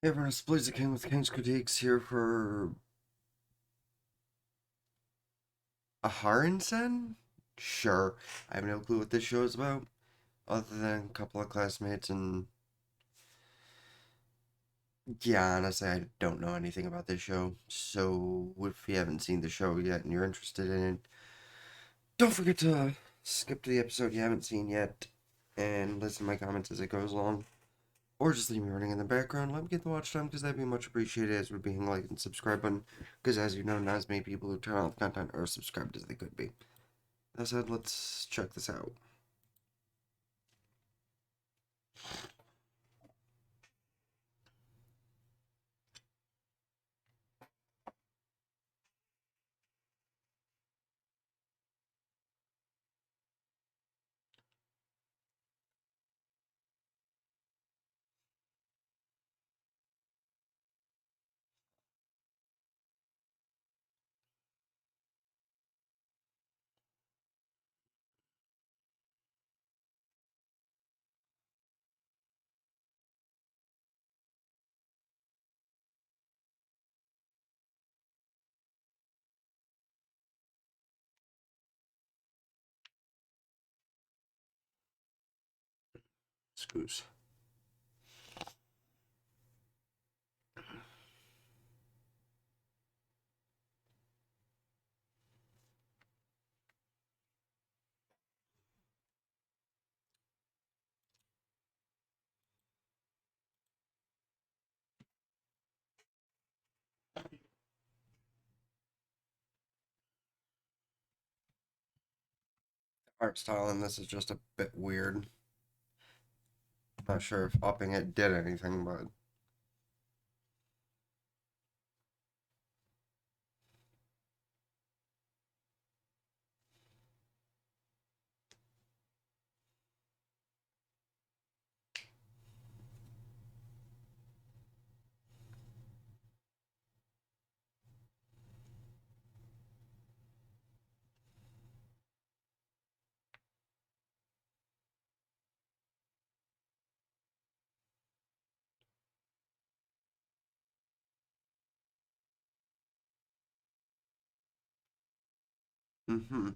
Hey everyone, it's Blaze the King with King's Critiques here for Aharen-San? Sure. I have no clue what this show is about, other than a couple of classmates, and yeah, honestly, I don't know anything about this show. So, if you haven't seen the show yet and you're interested in it, don't forget to skip to the episode you haven't seen yet and listen to my comments as it goes along. Or just leave me running in the background. Let me get the watch time because that'd be much appreciated as would being like and subscribe button. Because as you know, not as many people who turn off content are subscribed as they could be. That said, let's check this out. Screws. Art style in this is just a bit weird. Not sure if upping it did anything, but mm-hmm.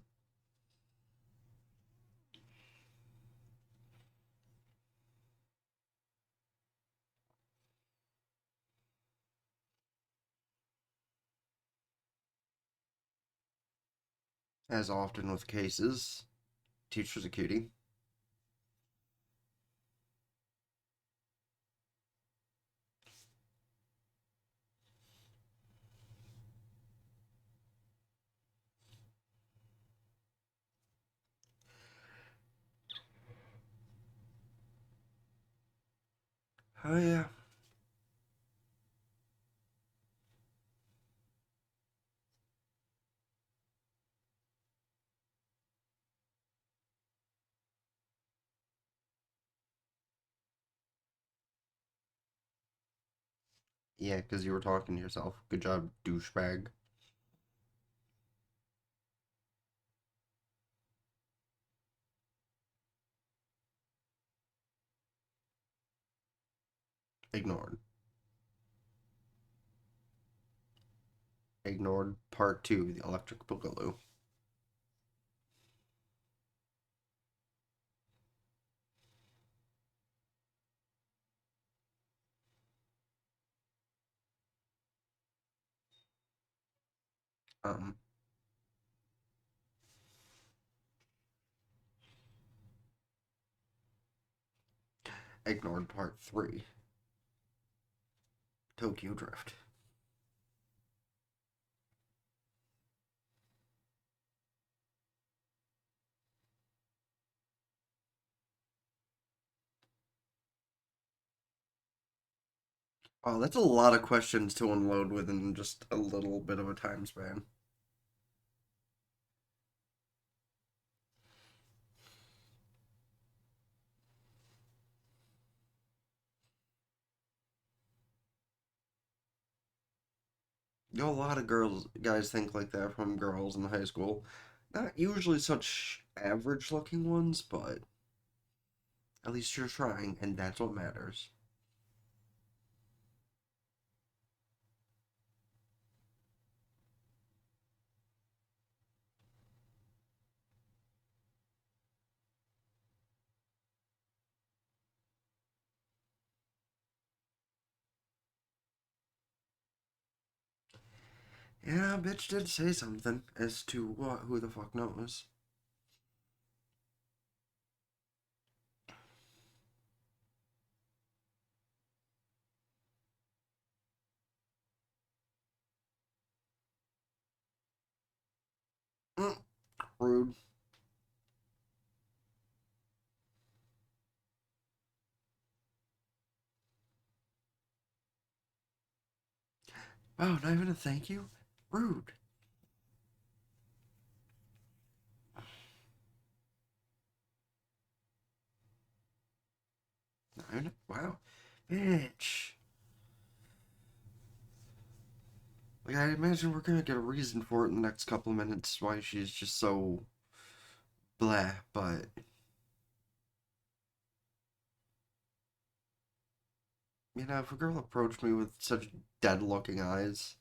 As often with cases, teacher's a cutie. Oh yeah. Yeah, because you were talking to yourself. Good job, douchebag. Ignored. Ignored. Part 2, the electric boogaloo. Um, Ignored part 3, Tokyo Drift. Oh, that's a lot of questions to unload within just a little bit of a time span. You know, a lot of guys think like that from girls in high school. Not usually such average looking ones, but at least you're trying, and that's what matters. Yeah, bitch did say something as to what, who the fuck knows. Mm, rude. Wow, not even a thank you? Rude. Not even wow. Bitch. Like, I imagine we're gonna get a reason for it in the next couple of minutes why she's just so blah, but if a girl approached me with such dead looking eyes,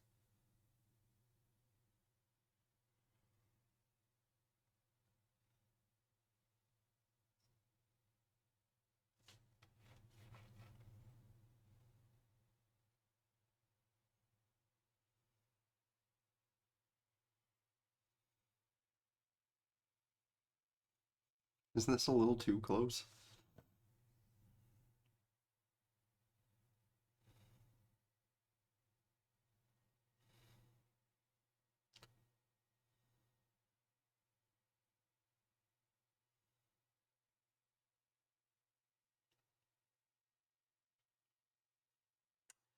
isn't this a little too close?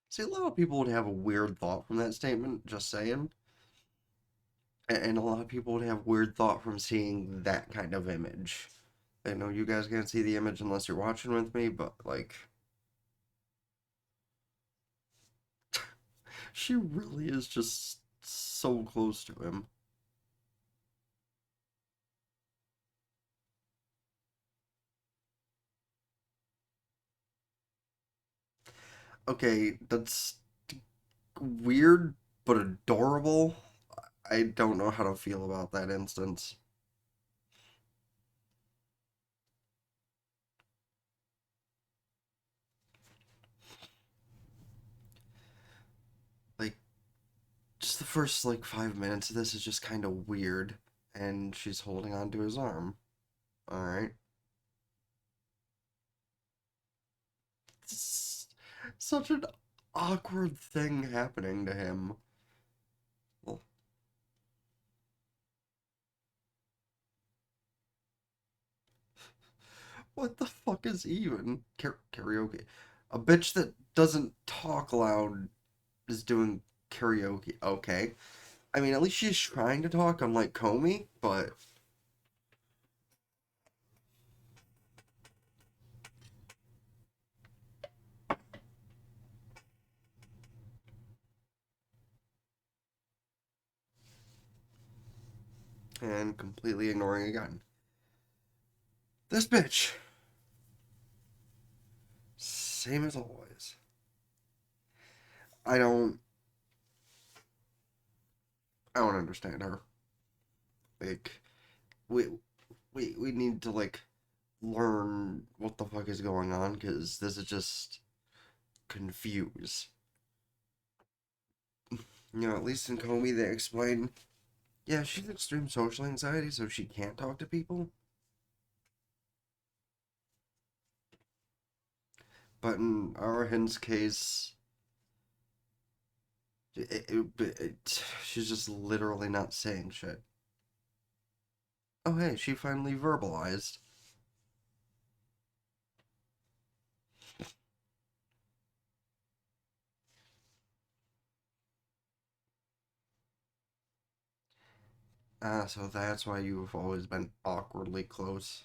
See, a lot of people would have a weird thought from that statement, just saying. And a lot of people would have weird thought from seeing that kind of image. I know you guys can't see the image unless you're watching with me, but like, she really is just so close to him. Okay, that's weird but adorable. I don't know how to feel about that instance. Like, just the first like 5 minutes of this is just kind of weird, and she's holding on to his arm. All right, it's such an awkward thing happening to him. Well, what the fuck is even karaoke? A bitch that doesn't talk loud is doing karaoke. Okay, I mean at least she's trying to talk, unlike Comey, but and completely ignoring again. This bitch, same as always. I don't, I don't understand her. Like, we, we need to like learn what the fuck is going on because this is just confused. At least in Comey they explain, yeah, she's extreme social anxiety, so she can't talk to people. But in Arahin's case, she's just literally not saying shit. Oh, hey, she finally verbalized. Ah, so that's why you've always been awkwardly close.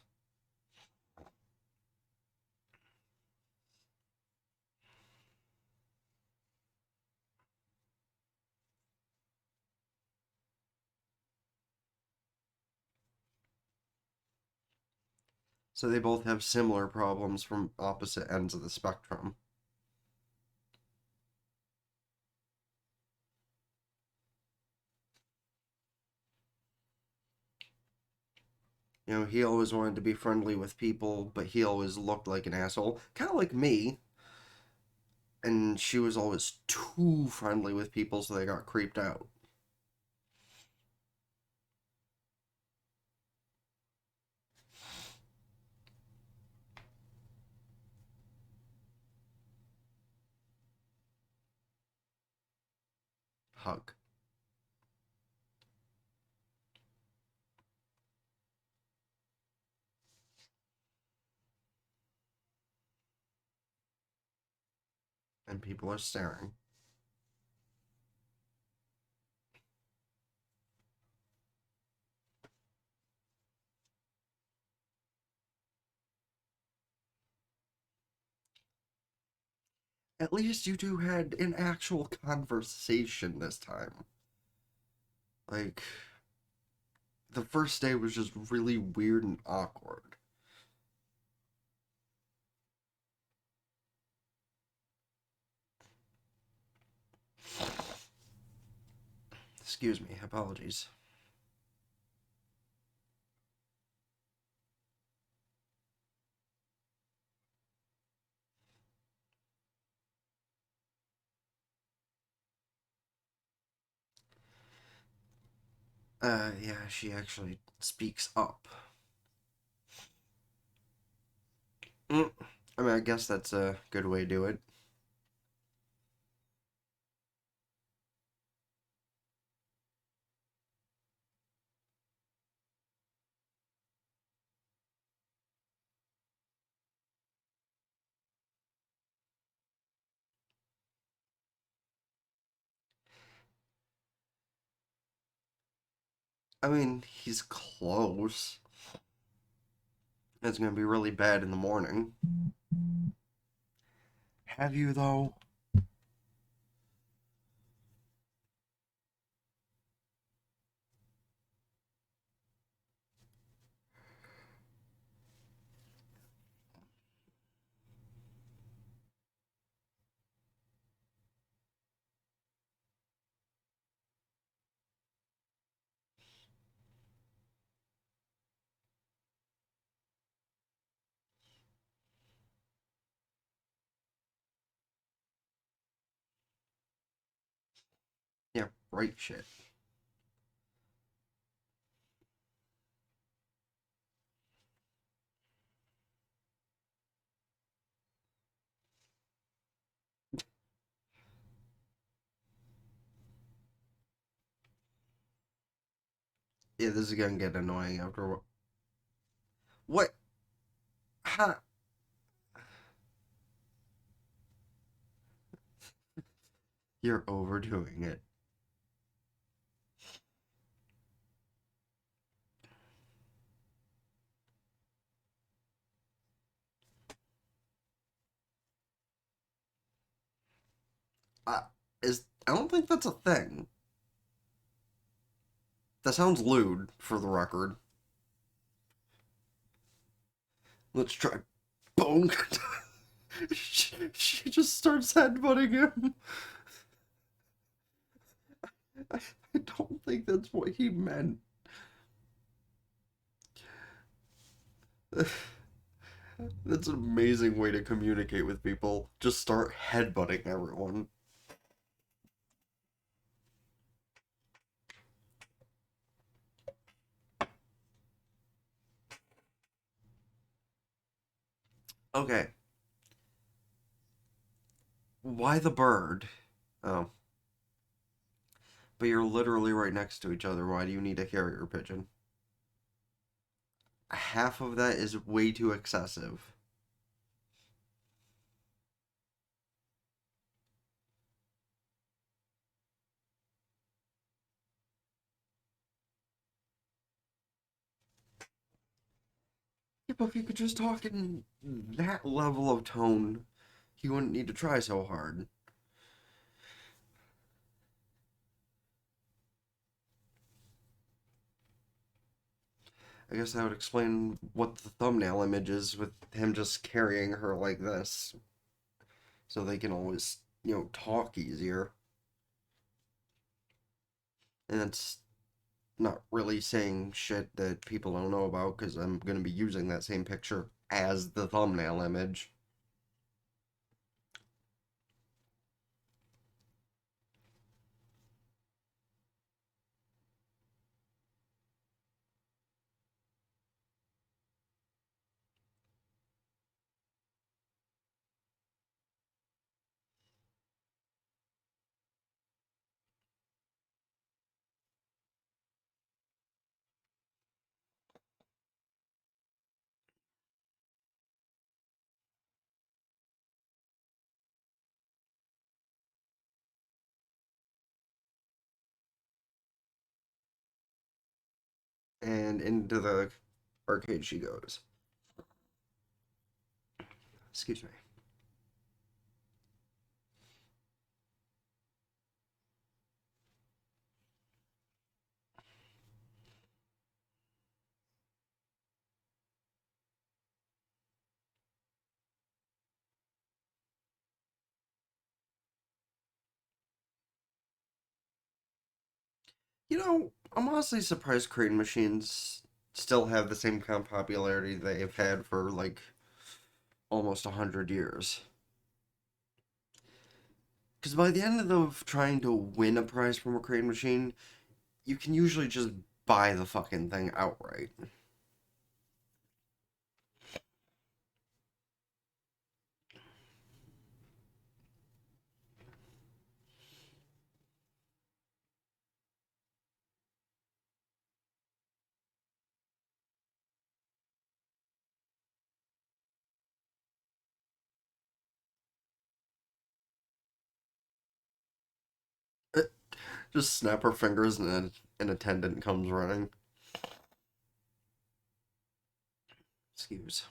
So they both have similar problems from opposite ends of the spectrum. He always wanted to be friendly with people, but he always looked like an asshole. Kind of like me. And she was always too friendly with people, so they got creeped out. hug. And people are staring. At least you two had an actual conversation this time. Like, the first day was just really weird and awkward. Excuse me, apologies. Yeah, she actually speaks up. Mm, I mean, I guess that's a good way to do it. I mean, he's close. It's gonna be really bad in the morning. Have you, though? Yeah, right shit. Yeah, this is gonna get annoying after what? Ha! You're overdoing it. I, I don't think that's a thing. That sounds lewd, for the record. Let's try. Bonk. She just starts headbutting him. I don't think that's what he meant. That's an amazing way to communicate with people. Just start headbutting everyone. Okay, why the bird? Oh, but you're literally right next to each other. Why do you need a carrier pigeon? Half of that is way too excessive. Yeah, but if you could just talk in that level of tone, you wouldn't need to try so hard. I guess that would explain what the thumbnail image is with him just carrying her like this, so they can always, talk easier. And it's not really saying shit that people don't know about because I'm going to be using that same picture as the thumbnail image. and into the arcade she goes. Excuse me. I'm honestly surprised crane machines still have the same kind of popularity they've had for like almost 100 years. Because by the end of trying to win a prize from a crane machine, you can usually just buy the fucking thing outright. Just snap her fingers and an attendant comes running. Excuse.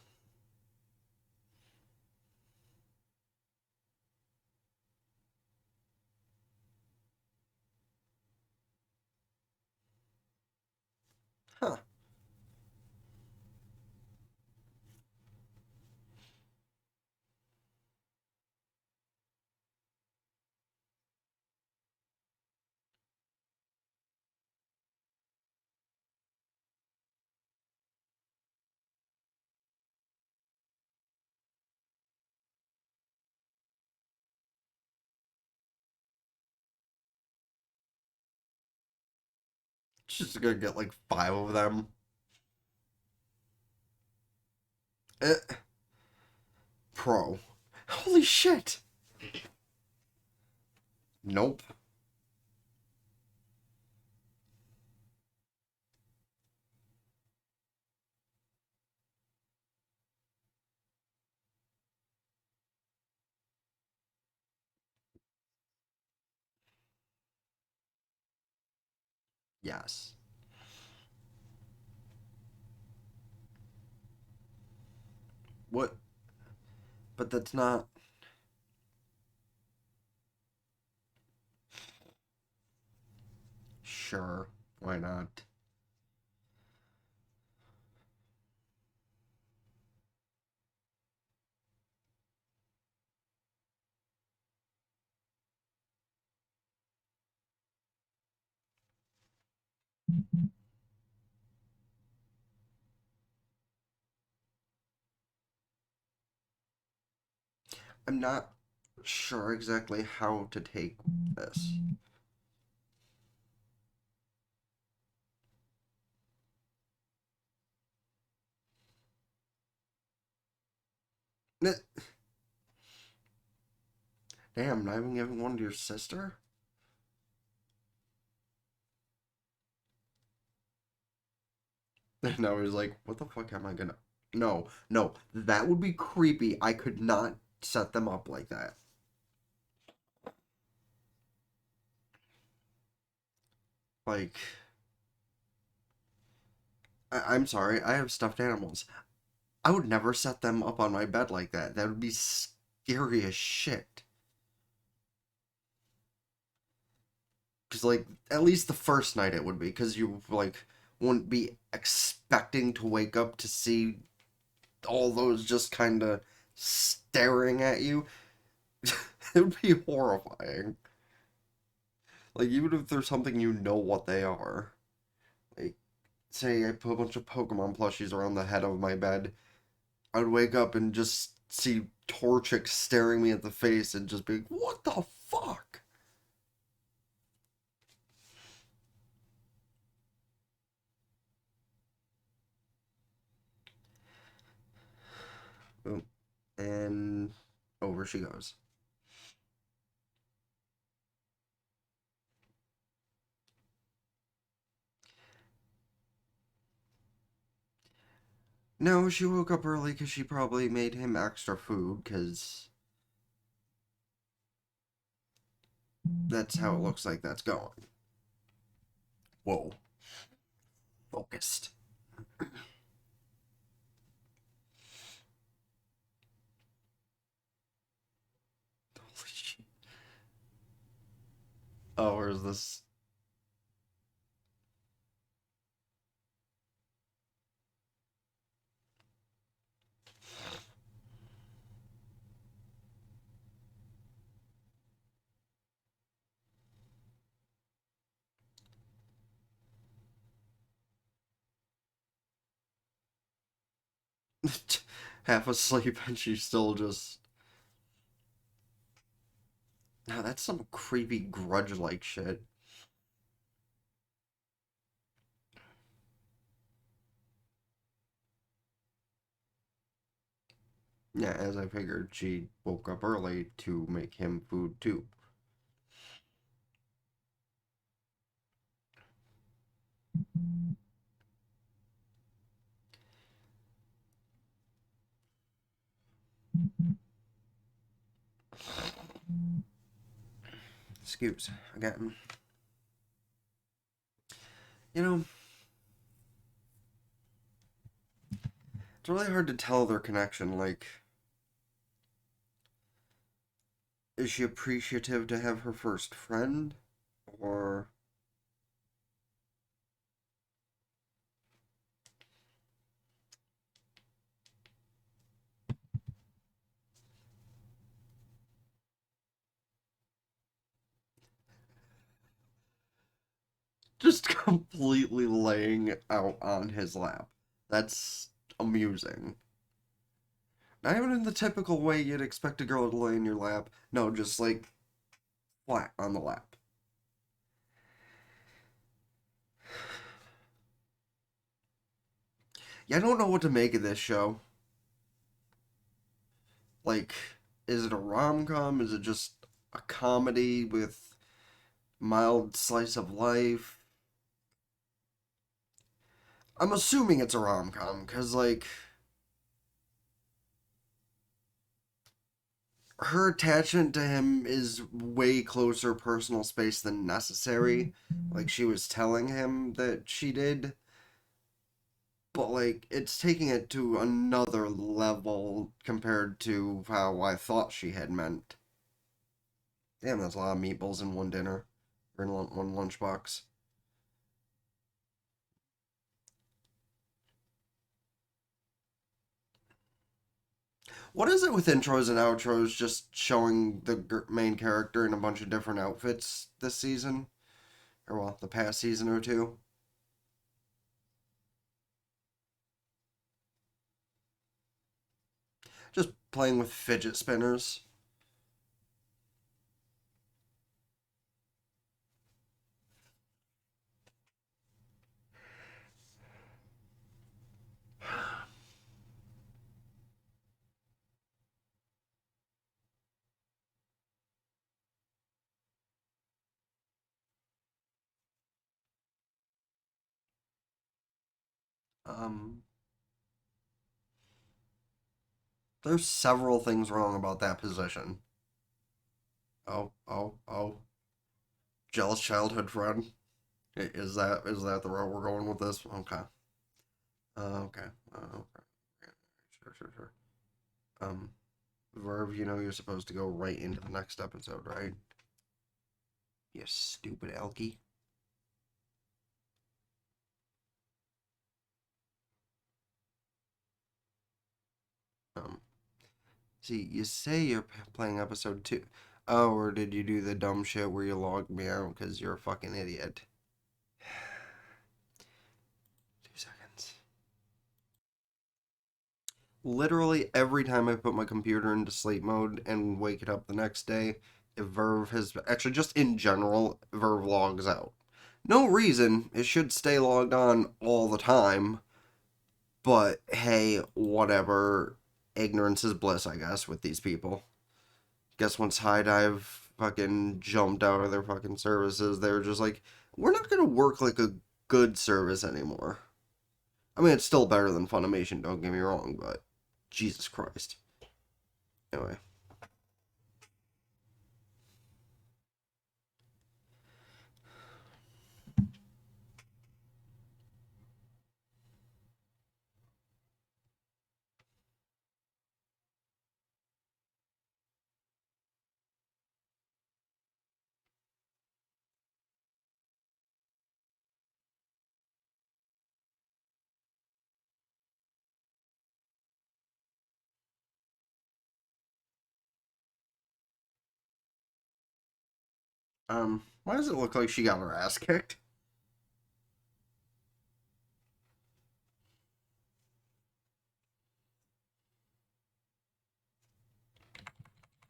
Huh. She's gonna get like five of them. Eh, pro. Holy shit. Nope. Yes. What? But that's not. Sure. Why not? I'm not sure exactly how to take this. Damn, not even giving one to your sister? And I was like, what the fuck am I gonna. No, no, that would be creepy. I could not set them up like that. Like, I'm sorry, I have stuffed animals. I would never set them up on my bed like that. That would be scary as shit. Because, like, at least the first night it would be, because you, like, wouldn't be expecting to wake up to see all those just kind of staring at you. It would be horrifying. Like, even if there's something you know what they are. Like, say I put a bunch of Pokemon plushies around the head of my bed, I would wake up and just see Torchic staring me at the face and just be like, what the fuck? Boom. And over she goes. No, she woke up early because she probably made him extra food because that's how it looks like that's going. Whoa. Focused. Holy shit. Oh, where's this? Half asleep and she's still just. Now that's some creepy grudge like shit. Yeah, as I figured, she woke up early to make him food too. Excuse, again. You know, it's really hard to tell their connection. Like, is she appreciative to have her first friend? Or just completely laying out on his lap? That's amusing. Not even in the typical way you'd expect a girl to lay in your lap. No, just like flat on the lap. Yeah, I don't know what to make of this show. Like, is it a rom com? Is it just a comedy with mild slice of life? I'm assuming it's a rom com because, like, her attachment to him is way closer personal space than necessary. Like, she was telling him that she did. But, like, it's taking it to another level compared to how I thought she had meant. Damn, that's a lot of meatballs in one dinner. Or in one lunchbox. What is it with intros and outros just showing the main character in a bunch of different outfits this season? Or, well, the past season or two? Just playing with fidget spinners. Um, there's several things wrong about that position. Oh, oh, oh. Jealous childhood friend. Is that the route we're going with this? Okay. Okay. Okay. Sure, sure, sure. Um, Verve, you know you're supposed to go right into the next episode, right? You stupid Elkie. Um, See, you say you're playing episode two. Oh, or did you do the dumb shit where you logged me out because you're a fucking idiot? 2 seconds. Literally every time I put my computer into sleep mode and wake it up the next day, if Verve has actually just in general, Verve logs out. No reason. It should stay logged on all the time. But hey, whatever. Ignorance is bliss, I guess, with these people. Guess once High Dive fucking jumped out of their fucking services, they were just like, we're not gonna work like a good service anymore. I mean, it's still better than Funimation, don't get me wrong, but Jesus Christ. Anyway, Why does it look like she got her ass kicked?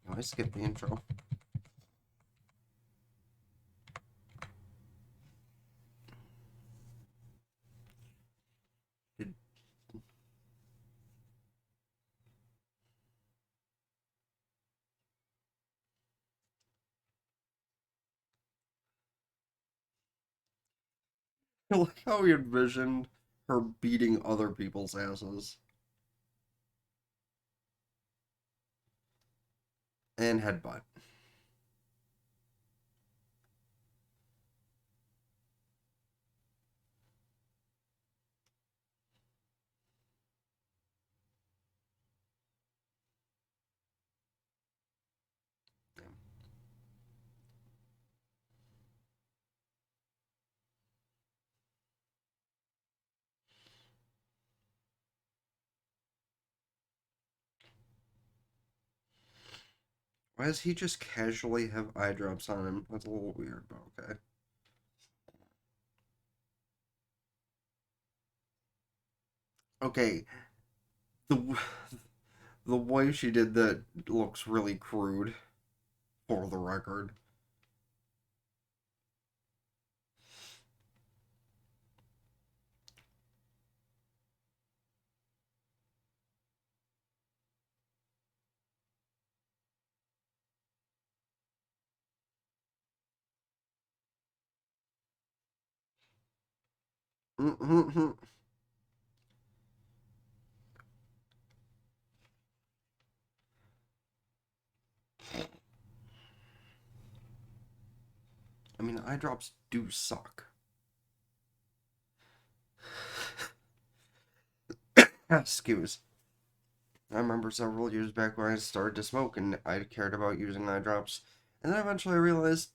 Oh, I skipped the intro. Did... I like how we envisioned her beating other people's asses. And headbutt. Why does he just casually have eye drops on him? That's a little weird, but okay. Okay, the the way she did that looks really crude, for the record. I mean, eye drops do suck. Excuse. I remember several years back when I started to smoke and I cared about using eye drops. And then eventually I realized,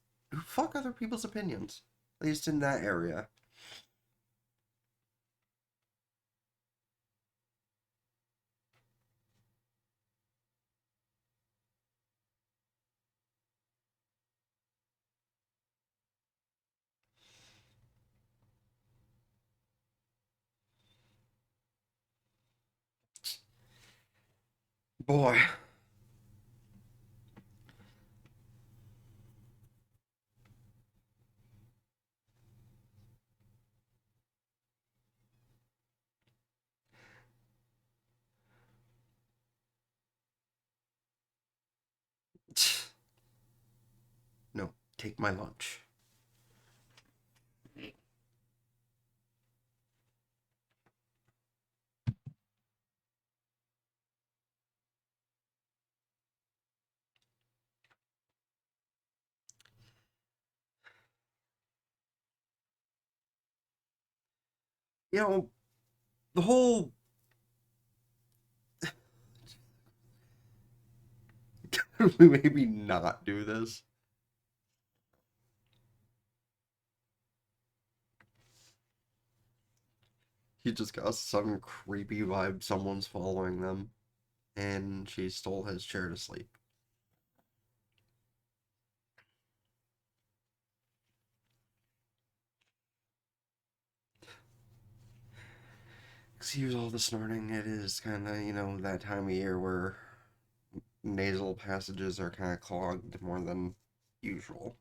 fuck other people's opinions. At least in that area. Boy. No, take my lunch. You know, the whole. Could we maybe not do this? He just got some creepy vibe someone's following them. And she stole his chair to sleep. Excuse all the snorting. It is kind of, that time of year where nasal passages are kind of clogged more than usual.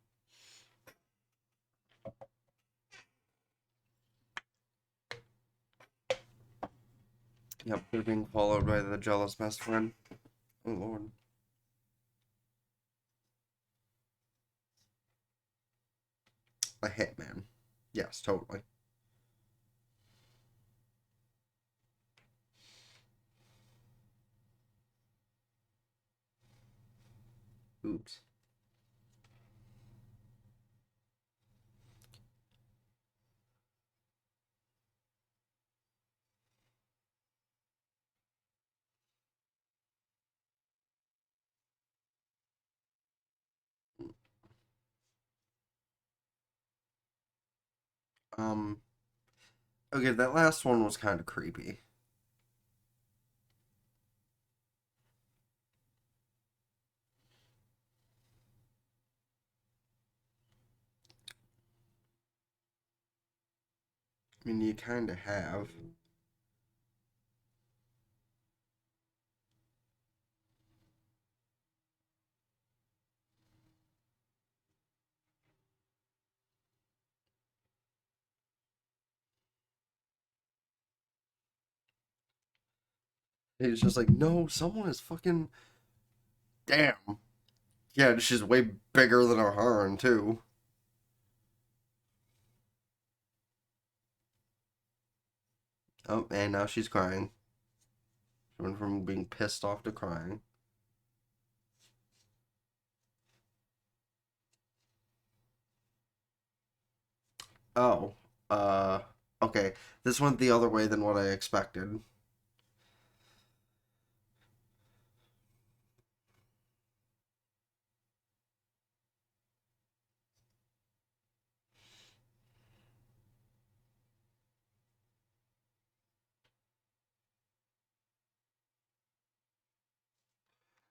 Yep, they're being followed by the jealous best friend. Oh lord. A hitman. Yes, totally. Oops. Um, okay, that last one was kind of creepy. I mean, you kind of have. He's just like, no, someone is fucking. Damn. Yeah, she's way bigger than Aharen, too. Oh, and now she's crying. She went from being pissed off to crying. Oh, uh, okay. This went the other way than what I expected.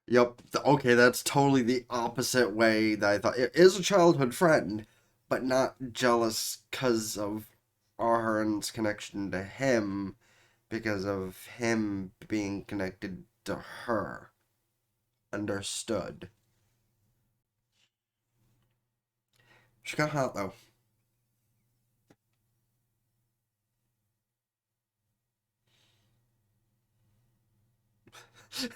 Yep. Okay, that's totally the opposite way that I thought. It is a childhood friend, but not jealous because of Aharon's connection to him, because of him being connected to her. Understood. She got hot though.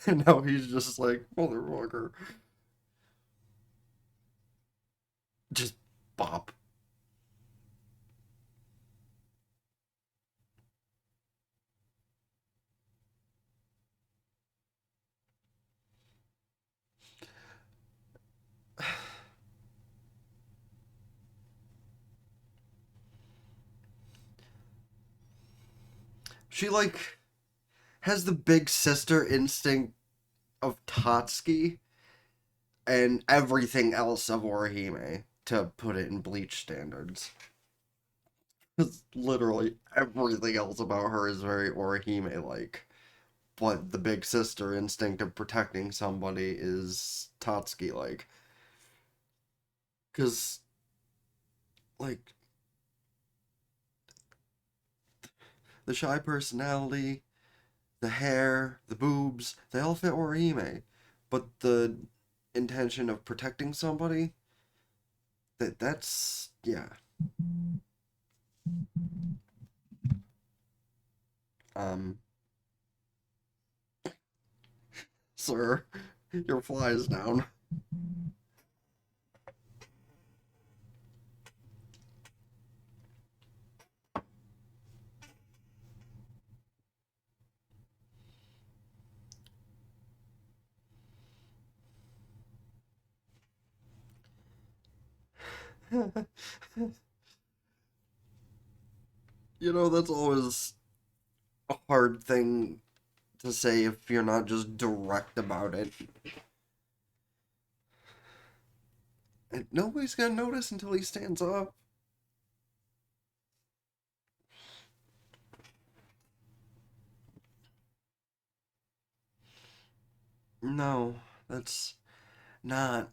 And now he's just like, motherfucker. Just bop. She, like, has the big sister instinct of Tatsuki and everything else of Orihime, to put it in Bleach standards. Because literally everything else about her is very Orihime like. But the big sister instinct of protecting somebody is Tatsuki like. Because, like, the shy personality, the hair, the boobs, they all fit Orihime. But the intention of protecting somebody, that's yeah. Um, sir, your fly is down. You know, that's always a hard thing to say if you're not just direct about it. And nobody's gonna notice until he stands up. No, that's not.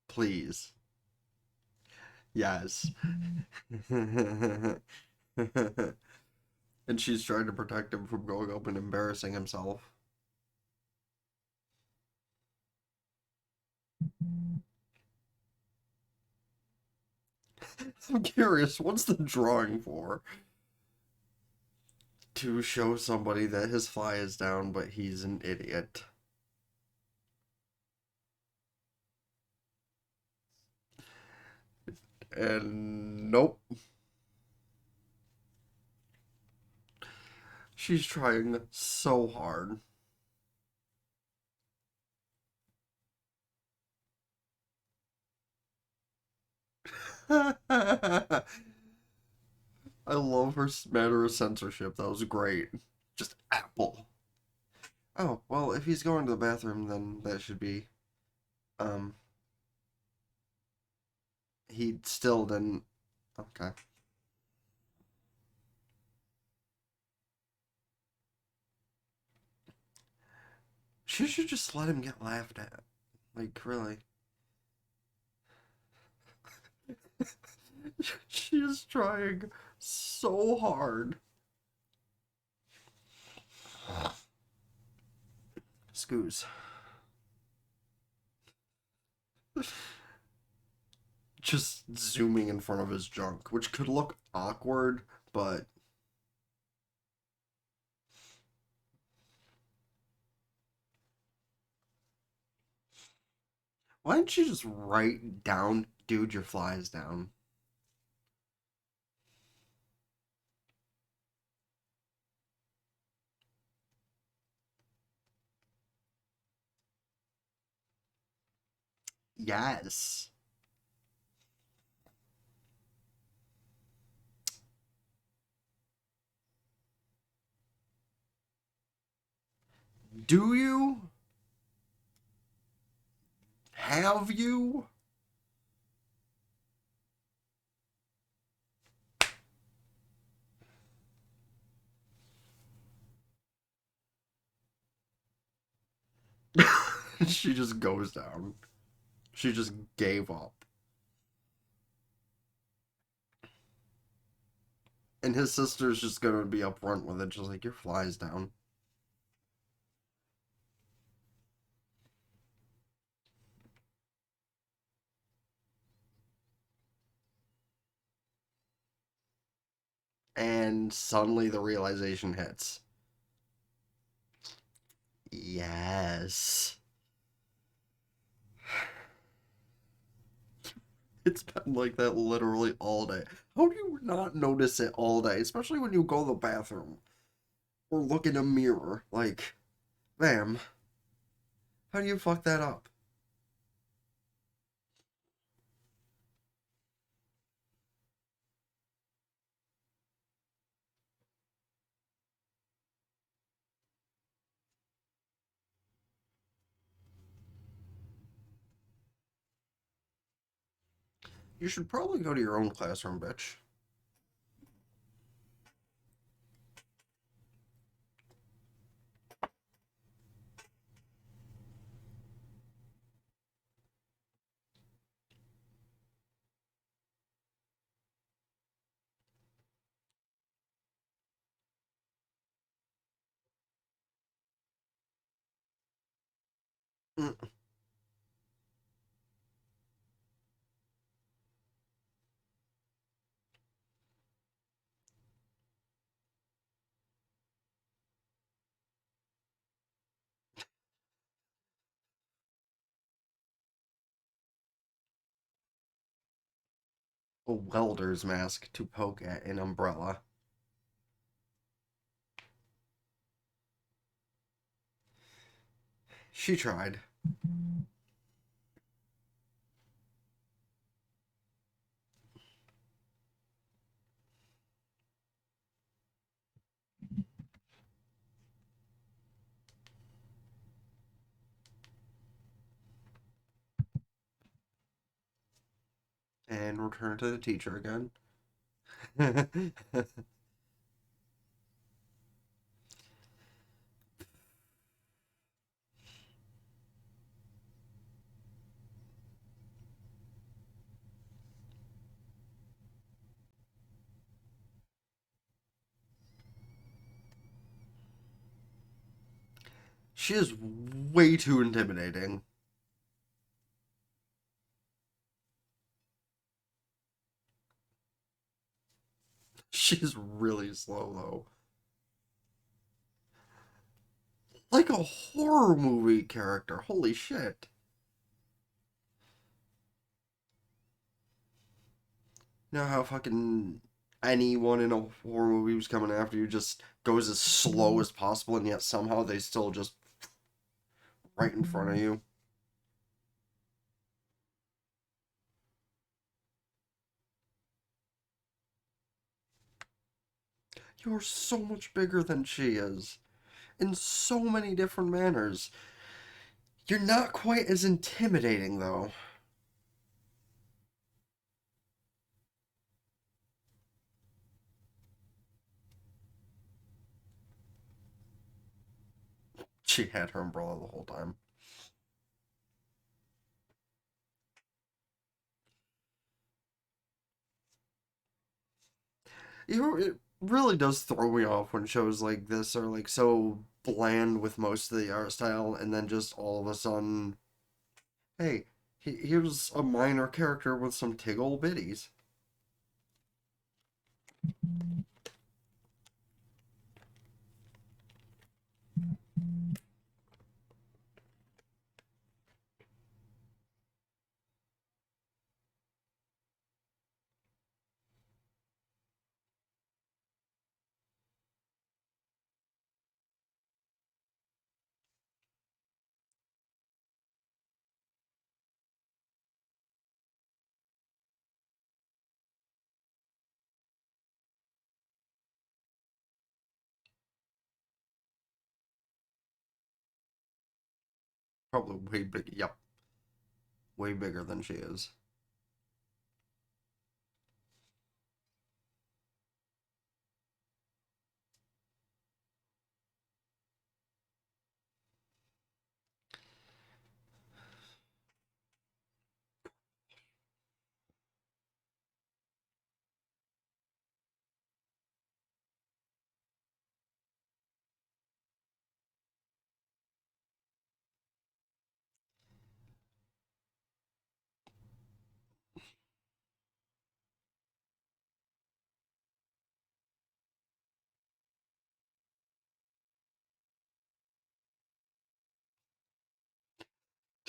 Please. Yes. And she's trying to protect him from going up and embarrassing himself. I'm curious, what's the drawing for? To show somebody that his fly is down, but he's an idiot. And nope. She's trying so hard. I love her matter of censorship. That was great. Just apple. Oh, well, if he's going to the bathroom, then that should be. Um, he still didn't. Okay. She should just let him get laughed at. Like, really. She is trying so hard. Scoos. Just zooming in front of his junk, which could look awkward, but why don't you just write down, dude, your flies down? Yes. Do you? Have you? She just goes down. She just gave up. And his sister's just gonna be upfront with it, just like, your flies down. And suddenly the realization hits. Yes. It's been like that literally all day. How do you not notice it all day? Especially when you go to the bathroom or look in a mirror. Like, ma'am, how do you fuck that up? You should probably go to your own classroom, bitch. Mm. A welder's mask to poke at an umbrella. She tried. And returned to the teacher again. She is way too intimidating. She's really slow, though. Like a horror movie character. Holy shit. You know how fucking anyone in a horror movie who's coming after you just goes as slow as possible, and yet somehow they still just right in front of you? You're so much bigger than she is. In so many different manners. You're not quite as intimidating, though. She had her umbrella the whole time. You know, it really does throw me off when shows like this are like so bland with most of the art style, and then just all of a sudden, hey, here's a minor character with some tiggle bitties. Probably way big. Yep, way bigger than she is.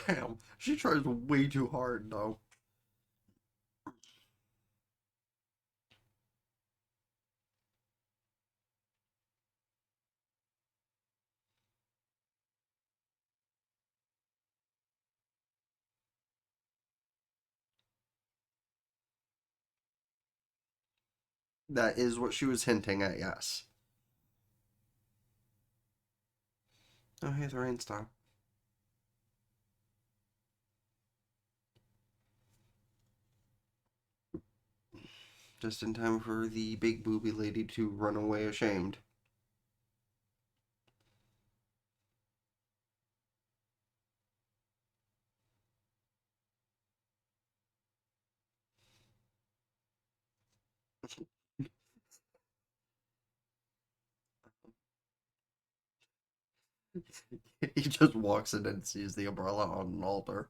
Damn, she tries way too hard though. That is what she was hinting at. Yes. Oh, hey, the rain stopped. Just in time for the big booby lady to run away ashamed. He just walks in and sees the umbrella on an altar,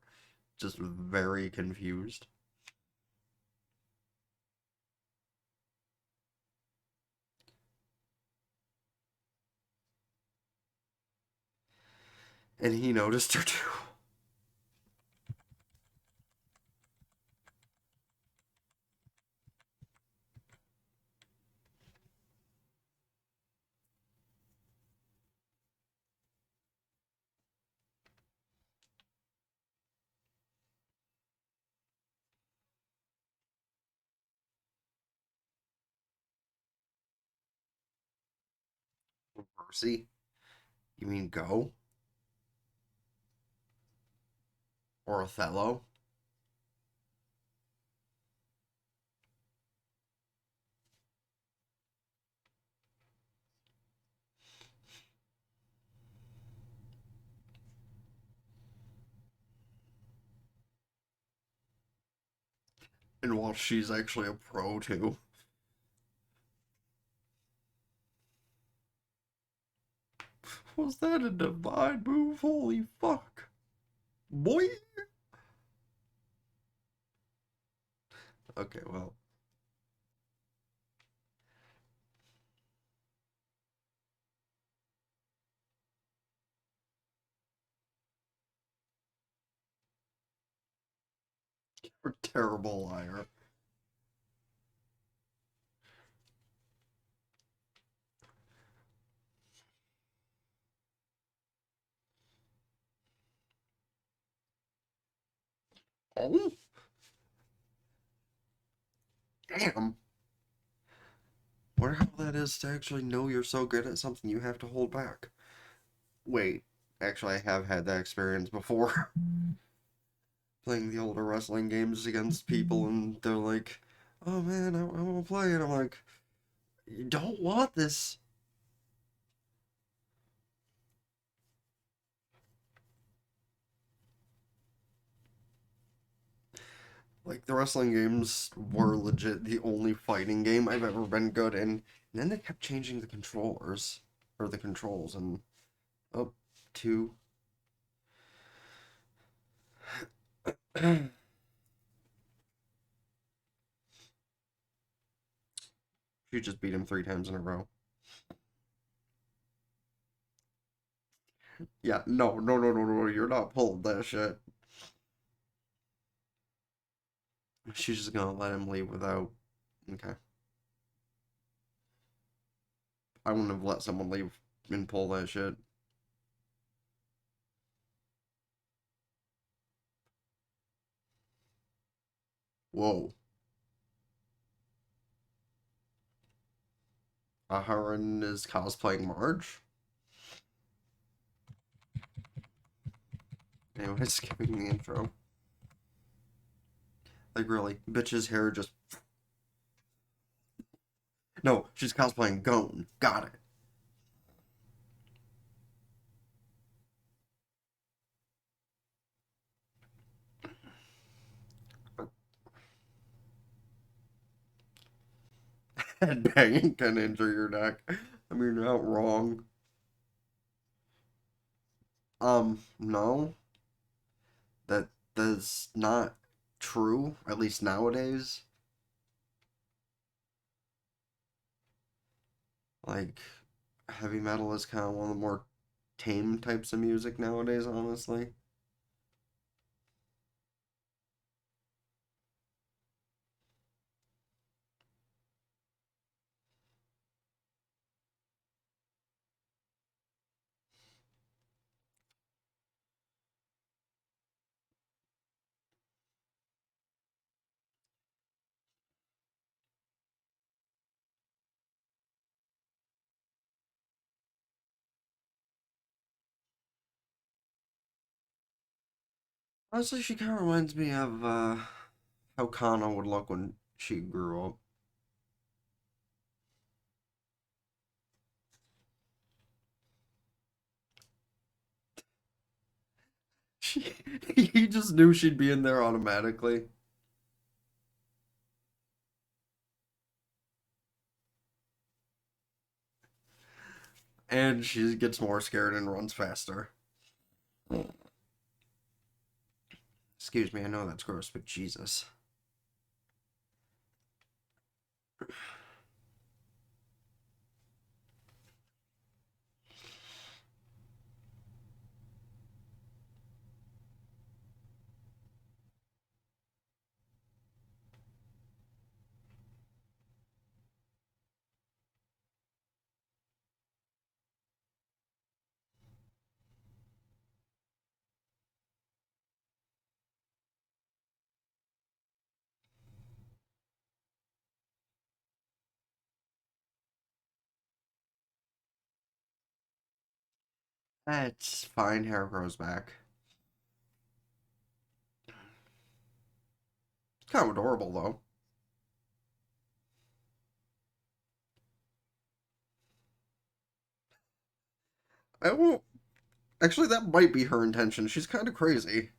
just very confused. And he noticed her too. Mercy? You mean go? Or Othello? And while she's actually a pro too. Was that a divine move? Holy fuck. Boy! Okay, well, you're a terrible liar. Oh, damn. Wonder how that is to actually know you're so good at something you have to hold back. Wait, actually, I have had that experience before. Playing the older wrestling games against people, and they're like, "Oh man, I want to play," and I'm like, "You don't want this." Like, the wrestling games were legit the only fighting game I've ever been good in. And then they kept changing the controllers, or the controls, and up two. She just beat him 3 times in a row. Yeah, no, no, no, no, no, you're not pulling that shit. She's just gonna let him leave without. Okay. I wouldn't have let someone leave and pull that shit. Whoa. Aharen is cosplaying Marge? Anyway, skipping the intro. Like, really, bitch's hair just. No, she's cosplaying Gon. Got it. Headbanging can injure your neck. I mean, you're not wrong. No. That's not true, at least nowadays. Like, heavy metal is kind of one of the more tame types of music nowadays, honestly. Honestly, she kind of reminds me of how Kana would look when she grew up. She, he just knew she'd be in there automatically. And she gets more scared and runs faster. Excuse me, I know that's gross, but Jesus. That's fine, hair grows back. It's kind of adorable, though. I won't. Actually, that might be her intention. She's kind of crazy.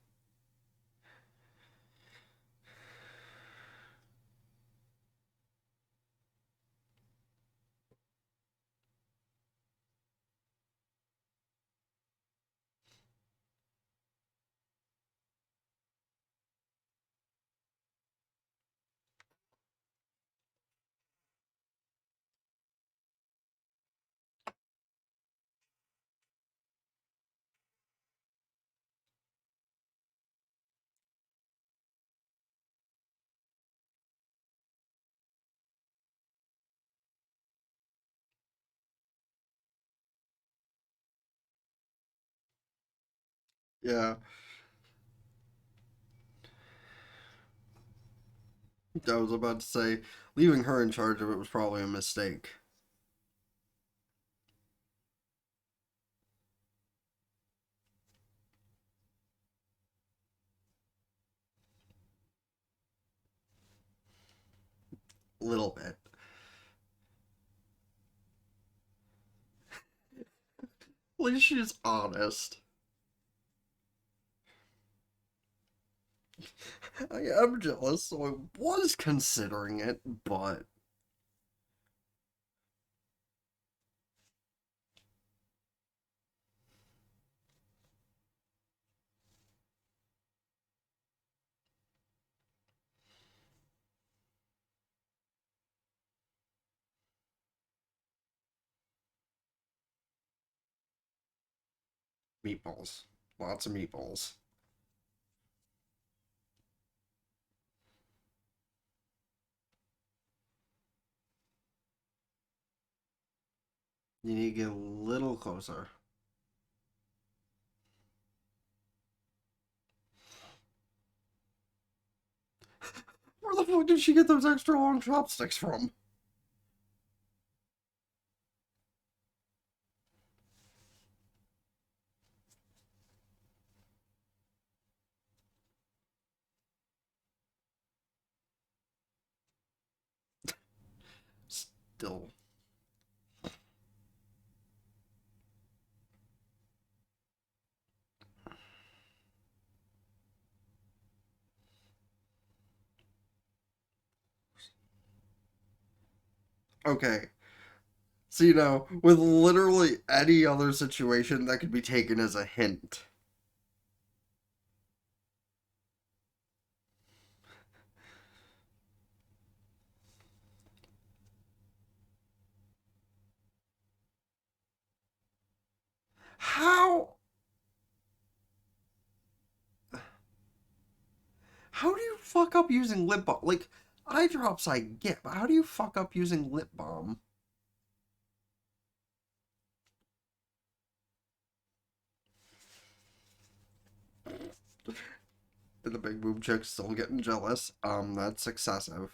Yeah, I was about to say, leaving her in charge of it was probably a mistake. A little bit. At least she's honest. I am jealous, so I was considering it, but meatballs. Lots of meatballs. You need to get a little closer. Where the fuck did she get those extra long chopsticks from? Still. Okay. So, with literally any other situation, that could be taken as a hint. How? How do you fuck up using lip balm? Like, eye drops I get, but how do you fuck up using lip balm? And the big boob chick's still getting jealous. That's excessive.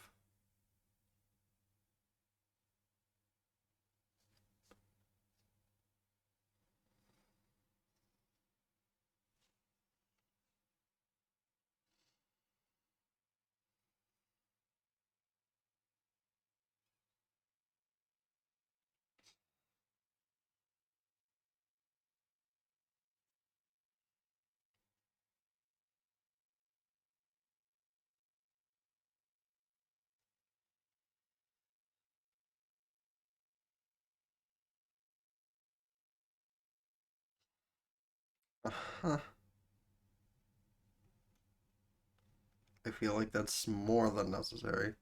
Huh. I feel like that's more than necessary.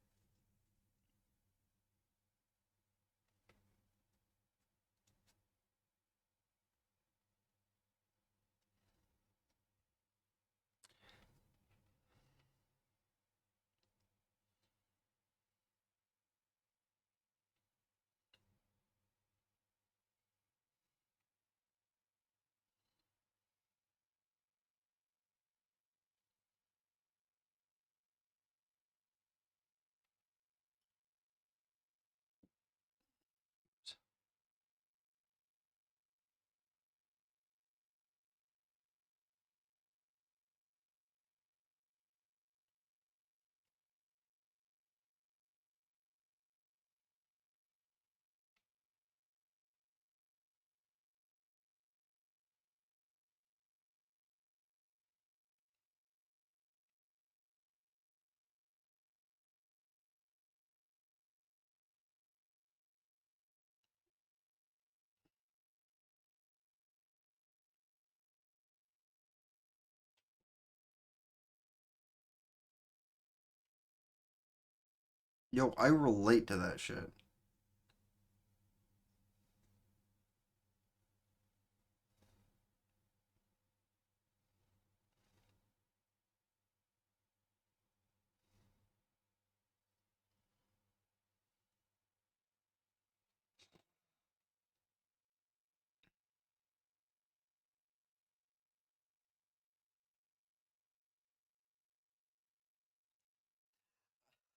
Yo, I relate to that shit.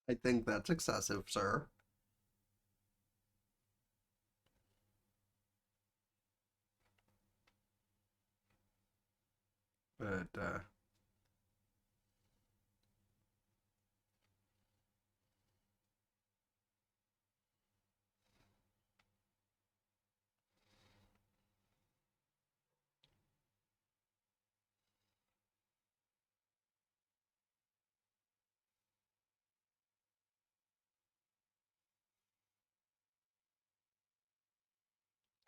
I think that's excessive, sir. But,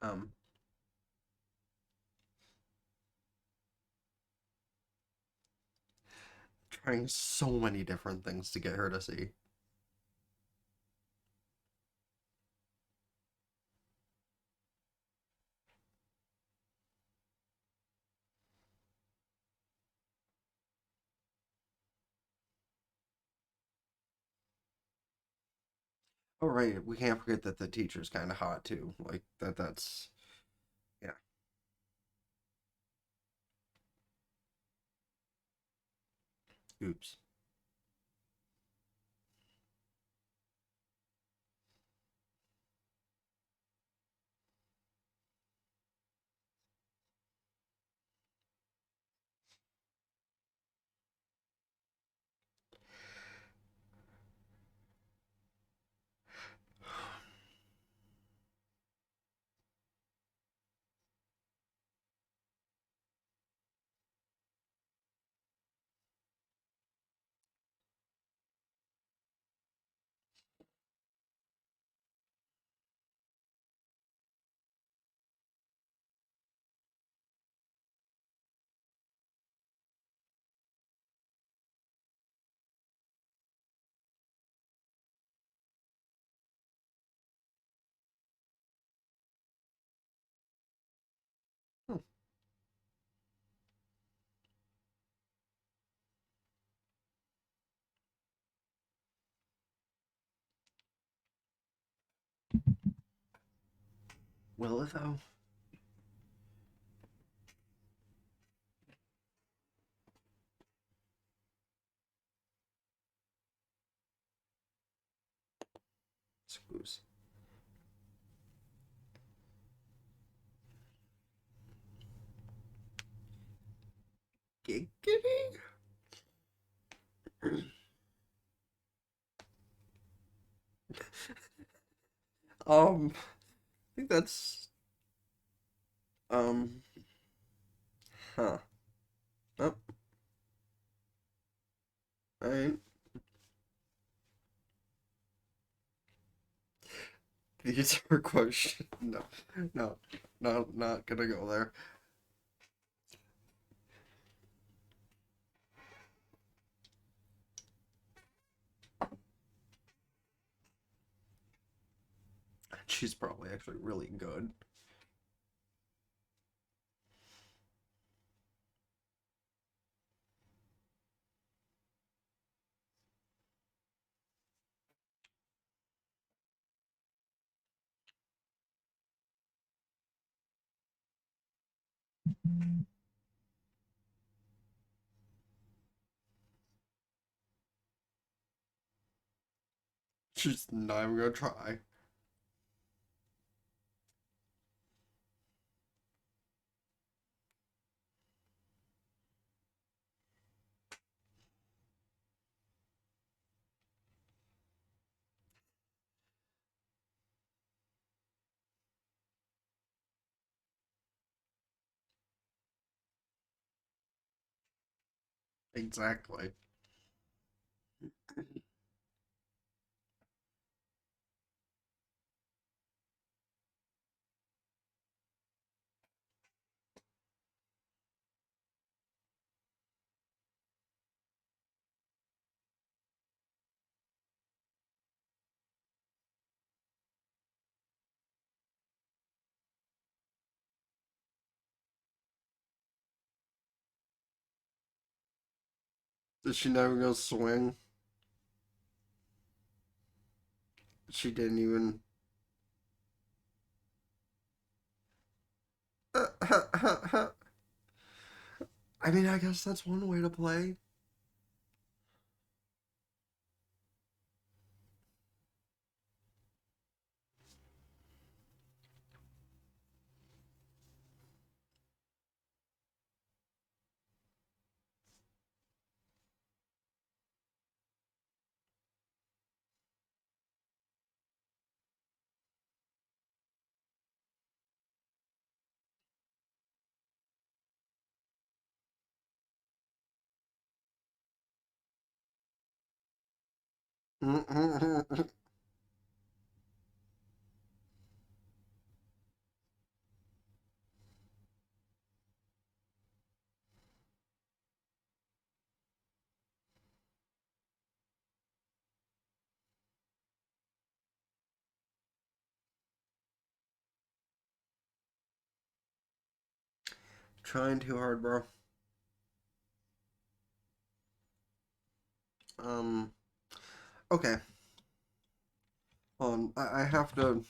Um, Trying so many different things to get her to see. Oh right, we can't forget that the teacher's kind of hot too. Like that's yeah. Oops. Hmm. Will it though? Screws. Giggity? I think that's um, huh. Oh, alright. These are questions. No, no, no, not gonna go there. She's probably actually really good. She's not even gonna try. Exactly. Did she never go swing? She didn't even. I mean, I guess that's one way to play. Trying too hard, bro. Um, okay. I have to.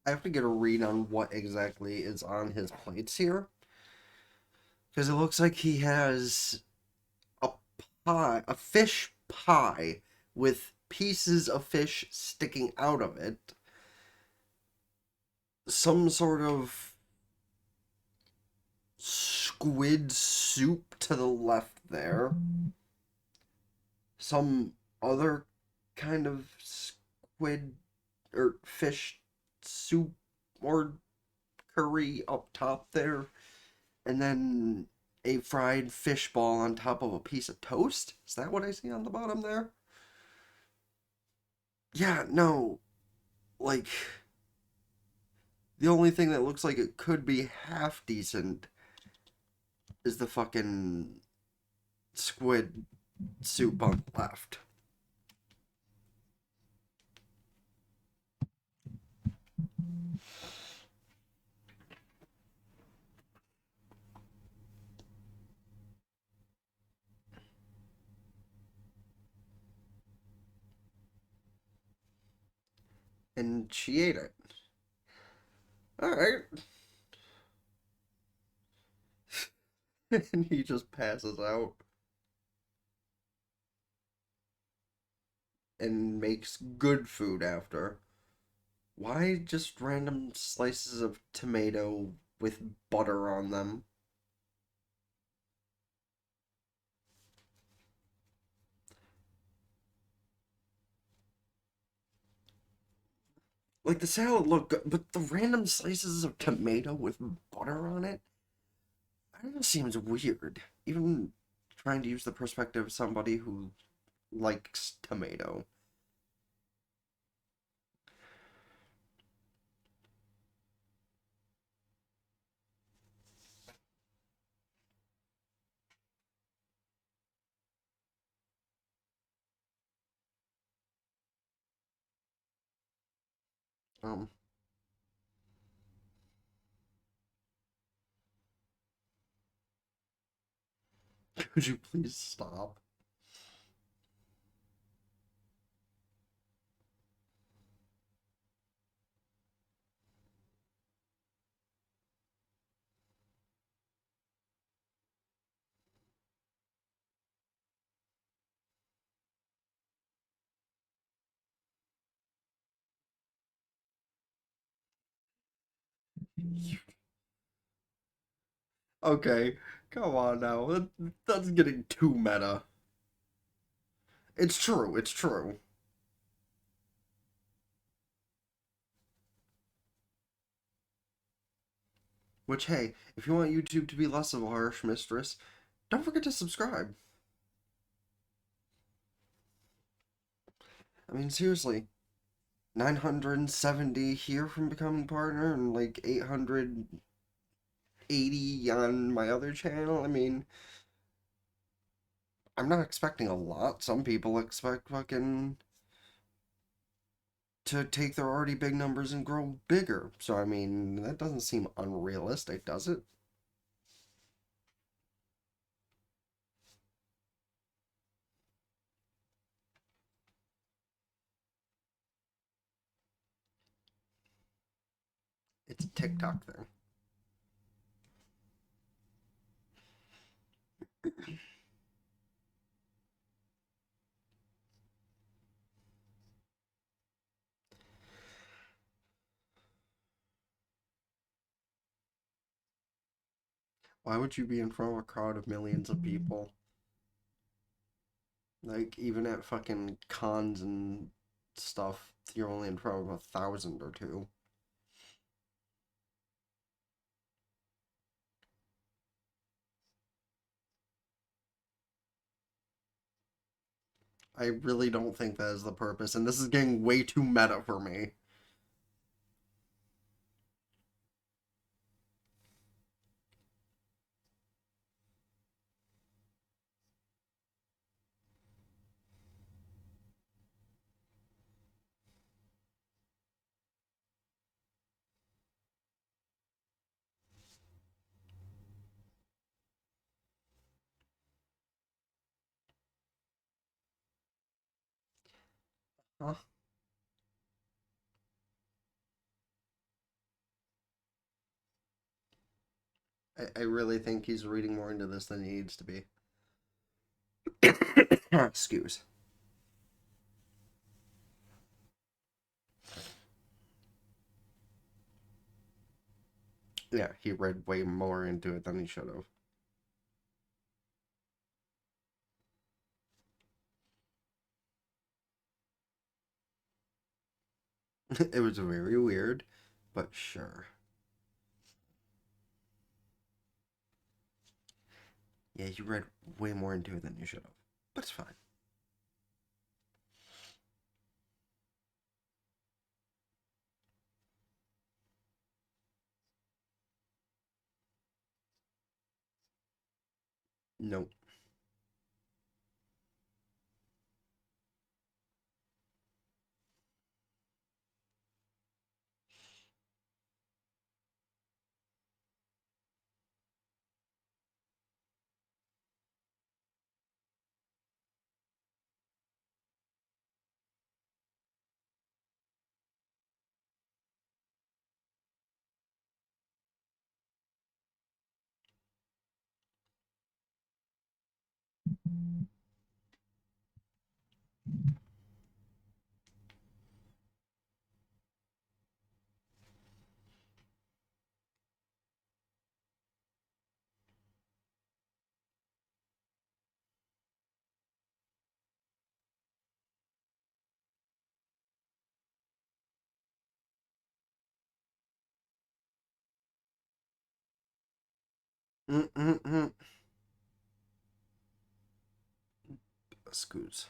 I have to get a read on what exactly is on his plates here, because it looks like he has a a fish pie with pieces of fish sticking out of it, some sort of squid soup to the left there, some other kind of squid or fish soup or curry up top there, and then a fried fish ball on top of a piece of toast. Is that what I see on the bottom there? Yeah, no, like the only thing that looks like it could be half decent is the fucking squid soup on the left. And she ate it. Alright. And he just passes out and makes good food after. Why just random slices of tomato with butter on them? Like the salad looked good, but the random slices of tomato with butter on it, I don't know, seems weird. Even trying to use the perspective of somebody who likes tomato. Um, could you please stop? Okay, come on now. That's getting too meta. It's true, it's true. Which, hey, if you want YouTube to be less of a harsh mistress, don't forget to subscribe. I mean, seriously, 970 here from becoming partner and like 880 on my other channel. I mean, I'm not expecting a lot. Some people expect fucking to take their already big numbers and grow bigger. So, I mean, that doesn't seem unrealistic, does it? It's a TikTok thing. Why would you be in front of a crowd of millions of people? Like, even at fucking cons and stuff, you're only in front of 1,000 or two. I really don't think that is the purpose, and this is getting way too meta for me. Huh? I really think he's reading more into this than he needs to be. Excuse. Yeah, he read way more into it than he should have. It was very weird, but sure. Yeah, you read way more into it than you should have. But it's fine. Nope. Mm-mm-mm. Scoots.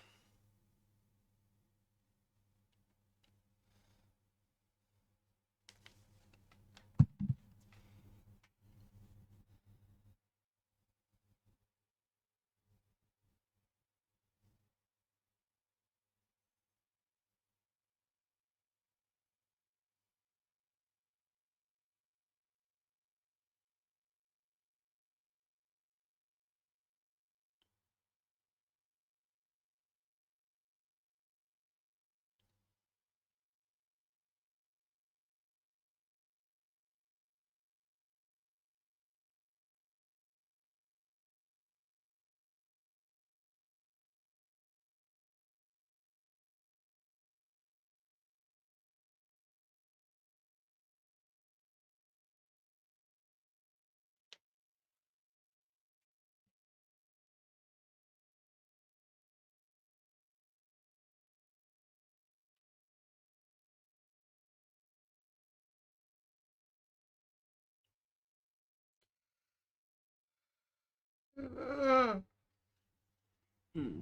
Hmm.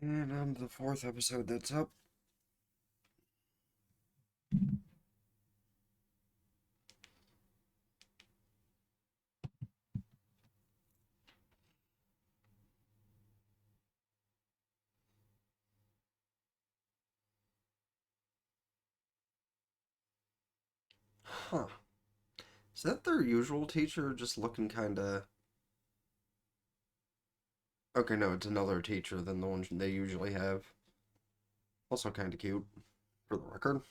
And on the fourth episode that's up. Huh. Is that their usual teacher just looking kinda. Okay, no, it's another teacher than the one they usually have. Also kinda cute, for the record.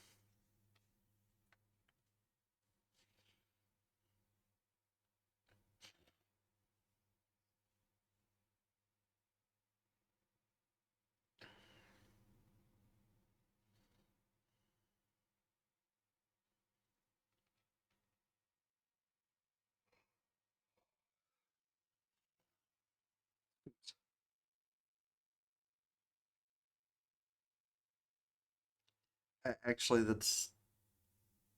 Actually, that's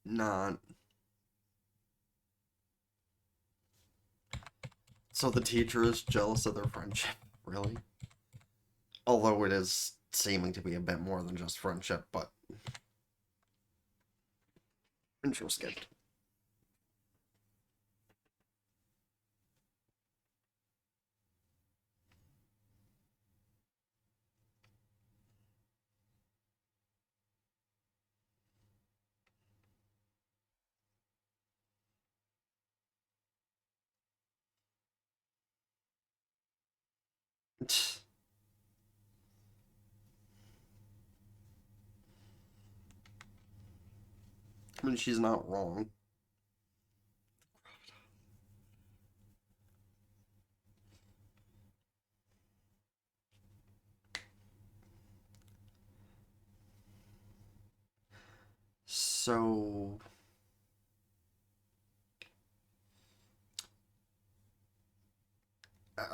not. So the teacher is jealous of their friendship, really? Although it is seeming to be a bit more than just friendship, but intro skipped. I mean, she's not wrong. So,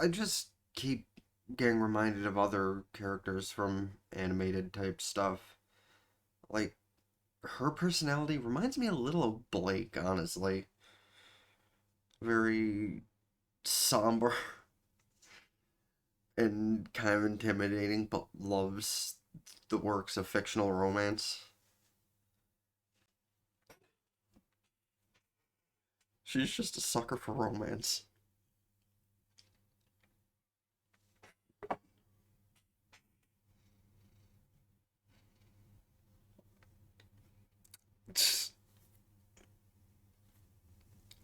I just keep getting reminded of other characters from animated type stuff. Like, her personality reminds me a little of Blake, honestly. Very somber and kind of intimidating, but loves the works of fictional romance. She's just a sucker for romance.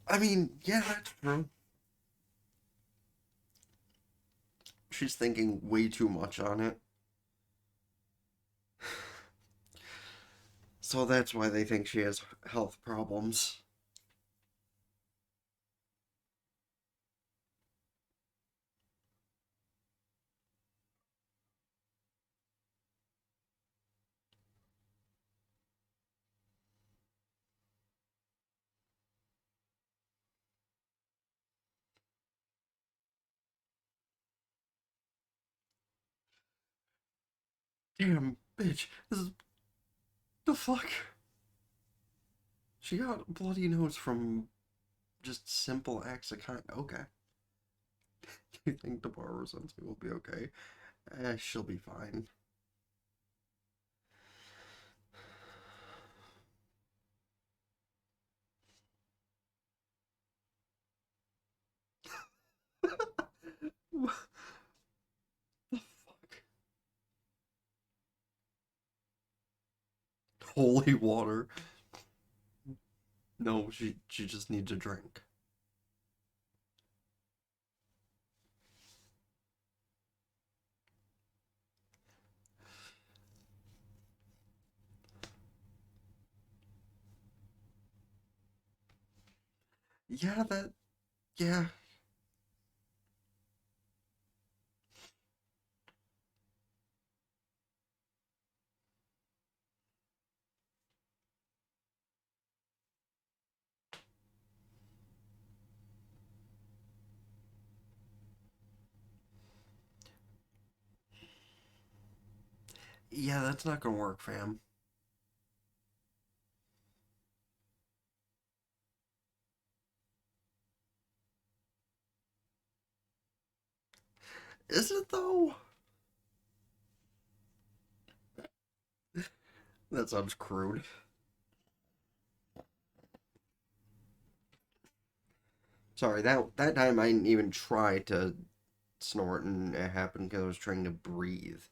I mean, yeah, that's true. She's thinking way too much on it. So that's why they think she has health problems. Damn, bitch. This is the fuck. She got a bloody nose from just simple acts of kind. Okay. You think the borrower sensei will be okay? She'll be fine. What the fuck? Holy water. No, she just needs a drink. Yeah, that yeah. Yeah, that's not gonna work, fam. Is it though? That sounds crude. Sorry, that time I didn't even try to snort and it happened because I was trying to breathe.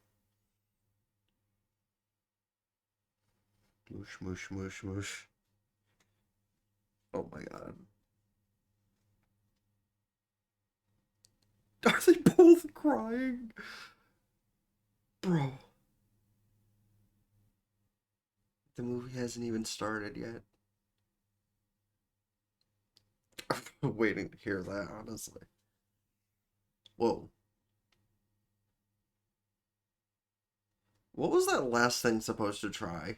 Moosh, moosh, moosh, moosh. Oh my god. Are they both crying? Bro, the movie hasn't even started yet. I'm waiting to hear that, honestly. Whoa. What was that last thing supposed to try?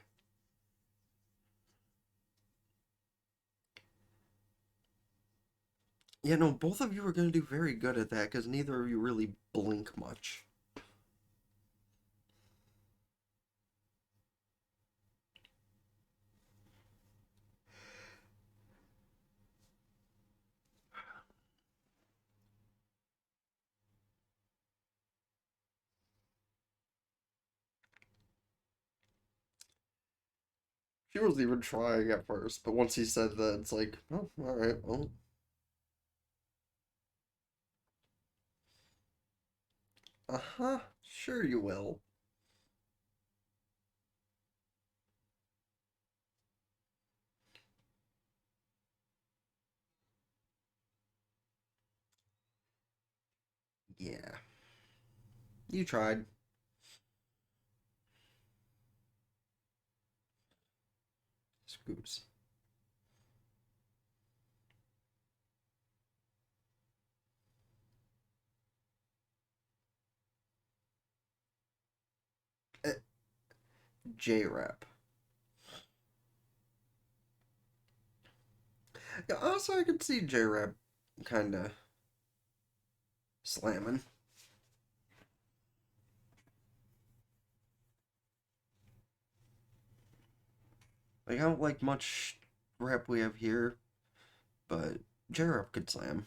Yeah, no, both of you are going to do very good at that because neither of you really blink much. She wasn't even trying at first, but once he said that, it's like, oh, alright, well, uh-huh, sure you will. Yeah, you tried. Scoops. J-rap. Yeah, also I could see J-rap kind of slamming. Like I don't like much rap we have here, but J-rap could slam.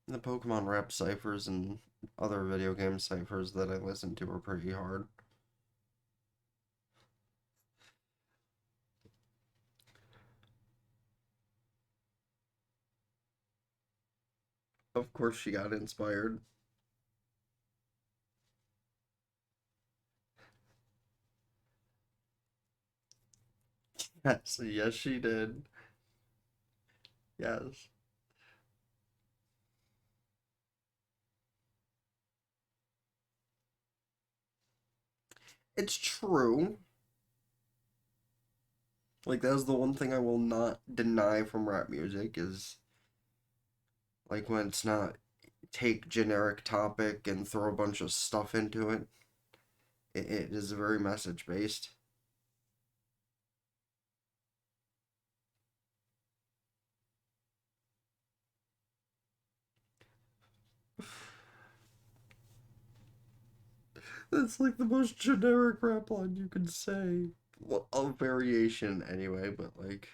The Pokemon rap ciphers and other video game ciphers that I listen to are pretty hard. Of course, she got inspired. Yes, yes, she did. Yes, it's true. Like that is the one thing I will not deny from rap music is like when it's not take generic topic and throw a bunch of stuff into it. It is very message based. That's like the most generic rap line you can say. Well, a variation anyway, but like,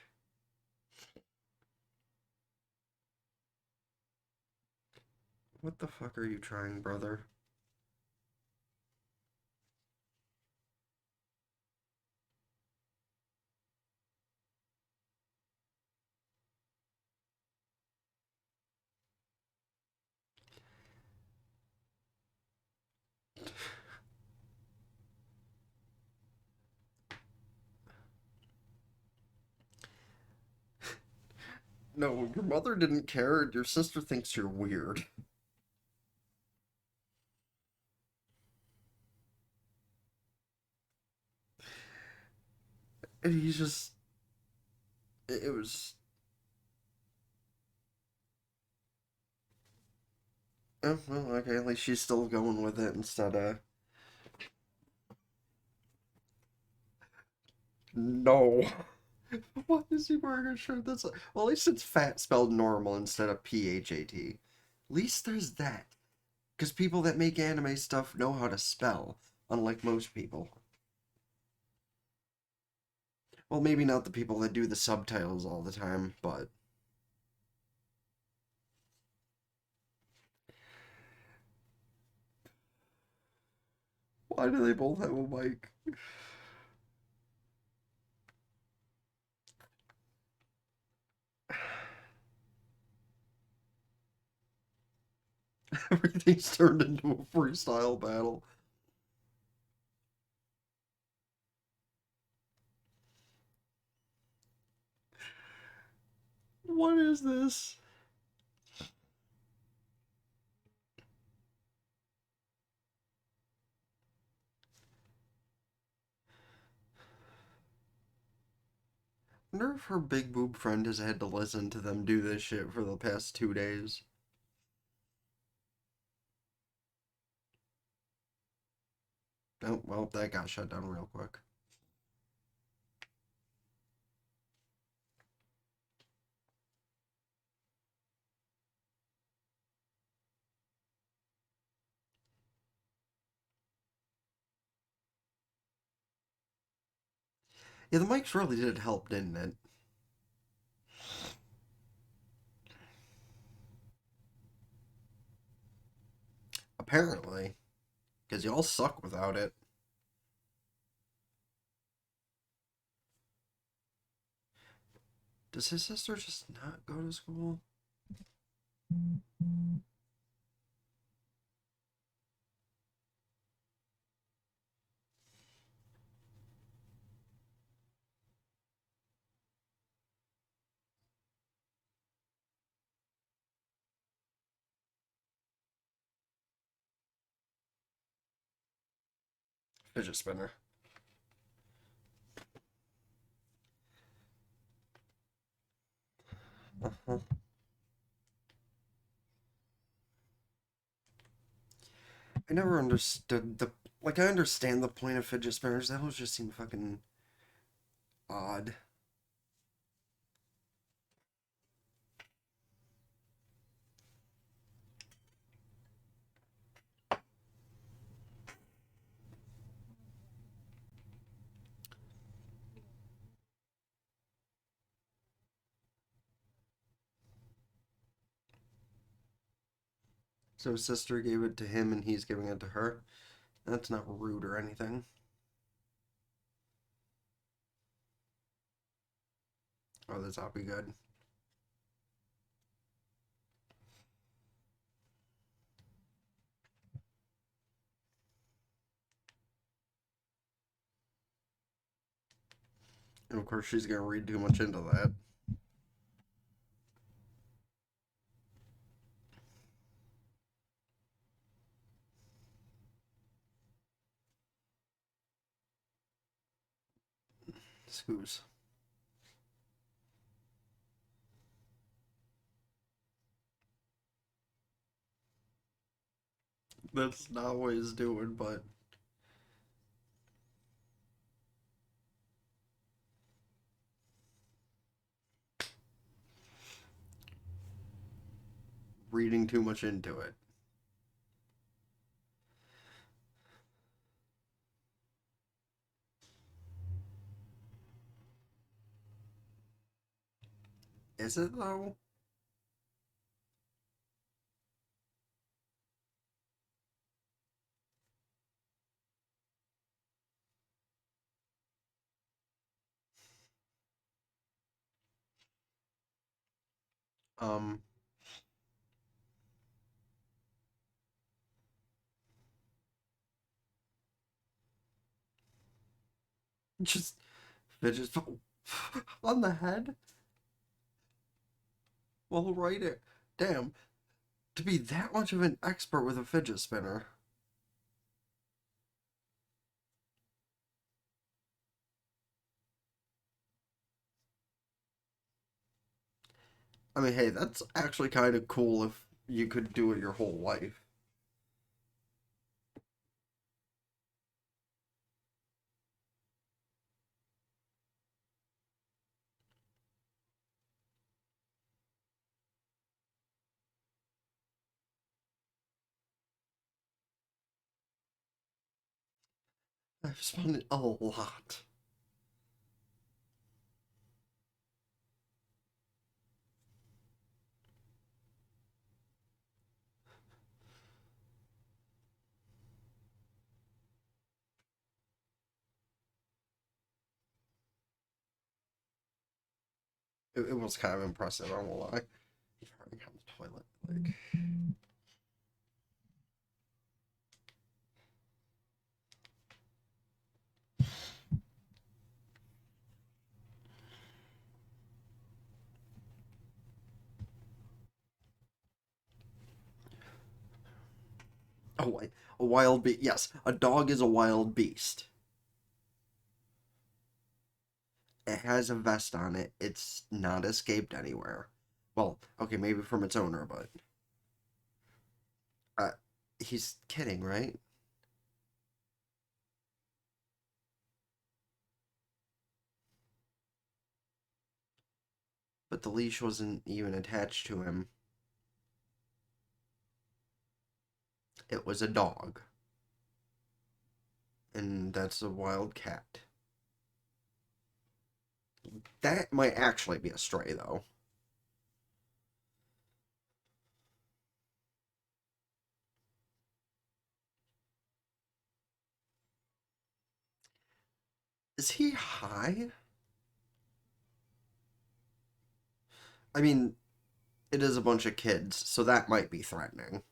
what the fuck are you trying, brother? No, your mother didn't care, and your sister thinks you're weird. And he's just, it was, oh, well, okay, at least she's still going with it instead of, no. Why is he wearing a shirt that's like, well, at least it's fat spelled normal instead of PHAT. At least there's that. Because people that make anime stuff know how to spell, unlike most people. Well, maybe not the people that do the subtitles all the time, but why do they both have a mic? Everything's turned into a freestyle battle. What is this? I wonder if her big boob friend has had to listen to them do this shit for the past 2 days. Oh, well, that got shut down real quick. Yeah, the mics really did help, didn't it? Apparently. Because y'all suck without it. Does his sister just not go to school? Fidget spinner. Uh-huh. I never understood the like. I understand the point of fidget spinners. That always just seemed fucking odd. So his sister gave it to him, and he's giving it to her. That's not rude or anything. Oh, that's not be good. And of course, she's gonna read too much into that. Scoops. That's not what he's doing, but reading too much into it. Is it though? Um, just fidget on the head. Well, right it. Damn, to be that much of an expert with a fidget spinner. I mean, hey, that's actually kind of cool if you could do it your whole life. I've spun it a lot. It was kind of impressive, I won't lie. He's running on the toilet. Like, a wild beast. Yes, a dog is a wild beast. It has a vest on it. It's not escaped anywhere. Well, okay, maybe from its owner, but uh, he's kidding, right? But the leash wasn't even attached to him. It was a dog, and that's a wild cat. That might actually be a stray, though. Is he high? I mean, it is a bunch of kids, so that might be threatening.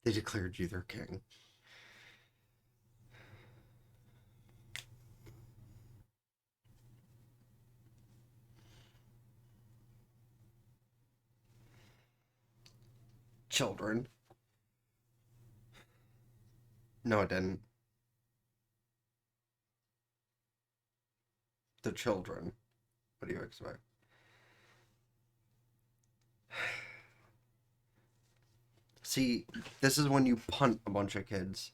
They declared you their king. children. No, it didn't. The children. What do you expect? See, this is when you punt a bunch of kids.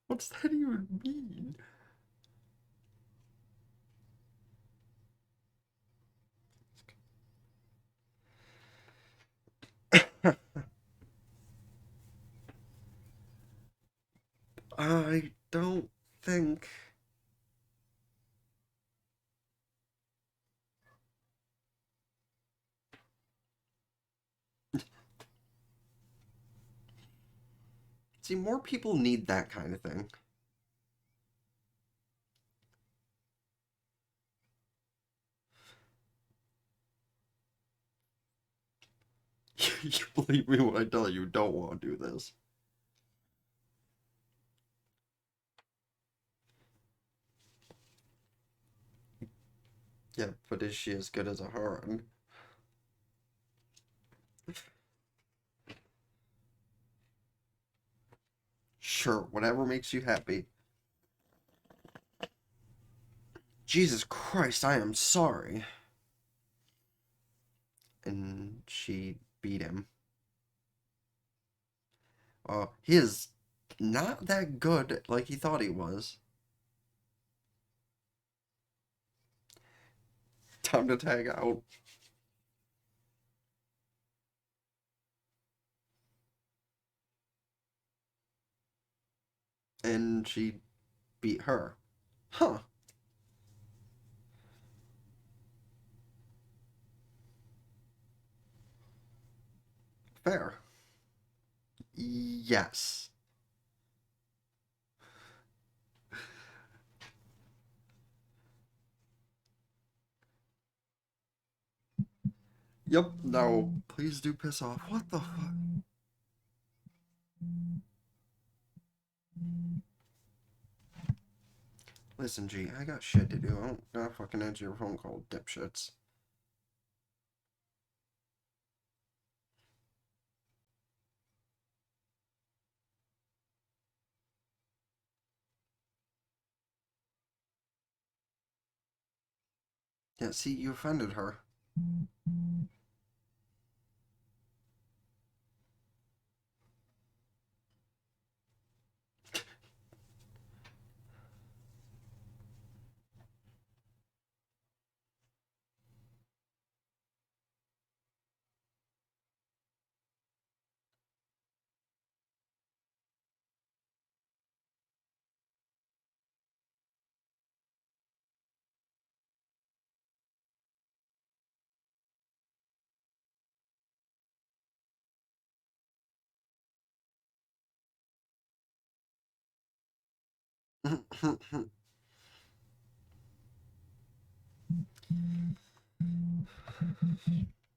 What's that even mean? I don't think. See, more people need that kind of thing. You believe me when I tell you don't want to do this. Yeah, but is she as good as Aharen? Sure, whatever makes you happy. Jesus Christ, I am sorry. And she beat him. He is not that good like he thought he was. Time to tag out. And she beat her. Huh. Fair. Yes. Yep, no. Please do piss off. What the fuck? Listen, G, I got shit to do. I don't not fucking answer your phone call, dipshits. Yeah, see, you offended her.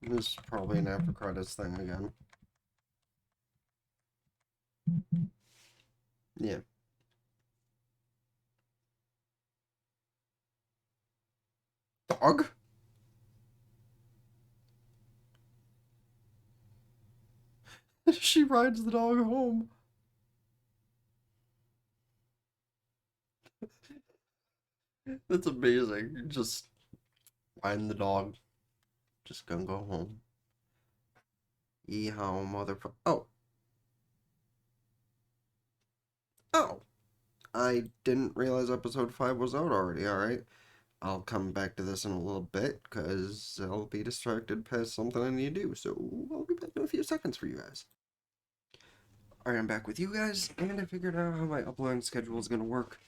This is probably an after credits thing again. Yeah. Dog? She rides the dog home. That's amazing. Just find the dog. Just gonna go home. Yeehaw, motherfucker. Oh. Oh. I didn't realize episode 5 was out already, alright. I'll come back to this in a little bit, because I'll be distracted past something I need to do, so I'll be back in a few seconds for you guys. Alright, I'm back with you guys, and I figured out how my uploading schedule is gonna work,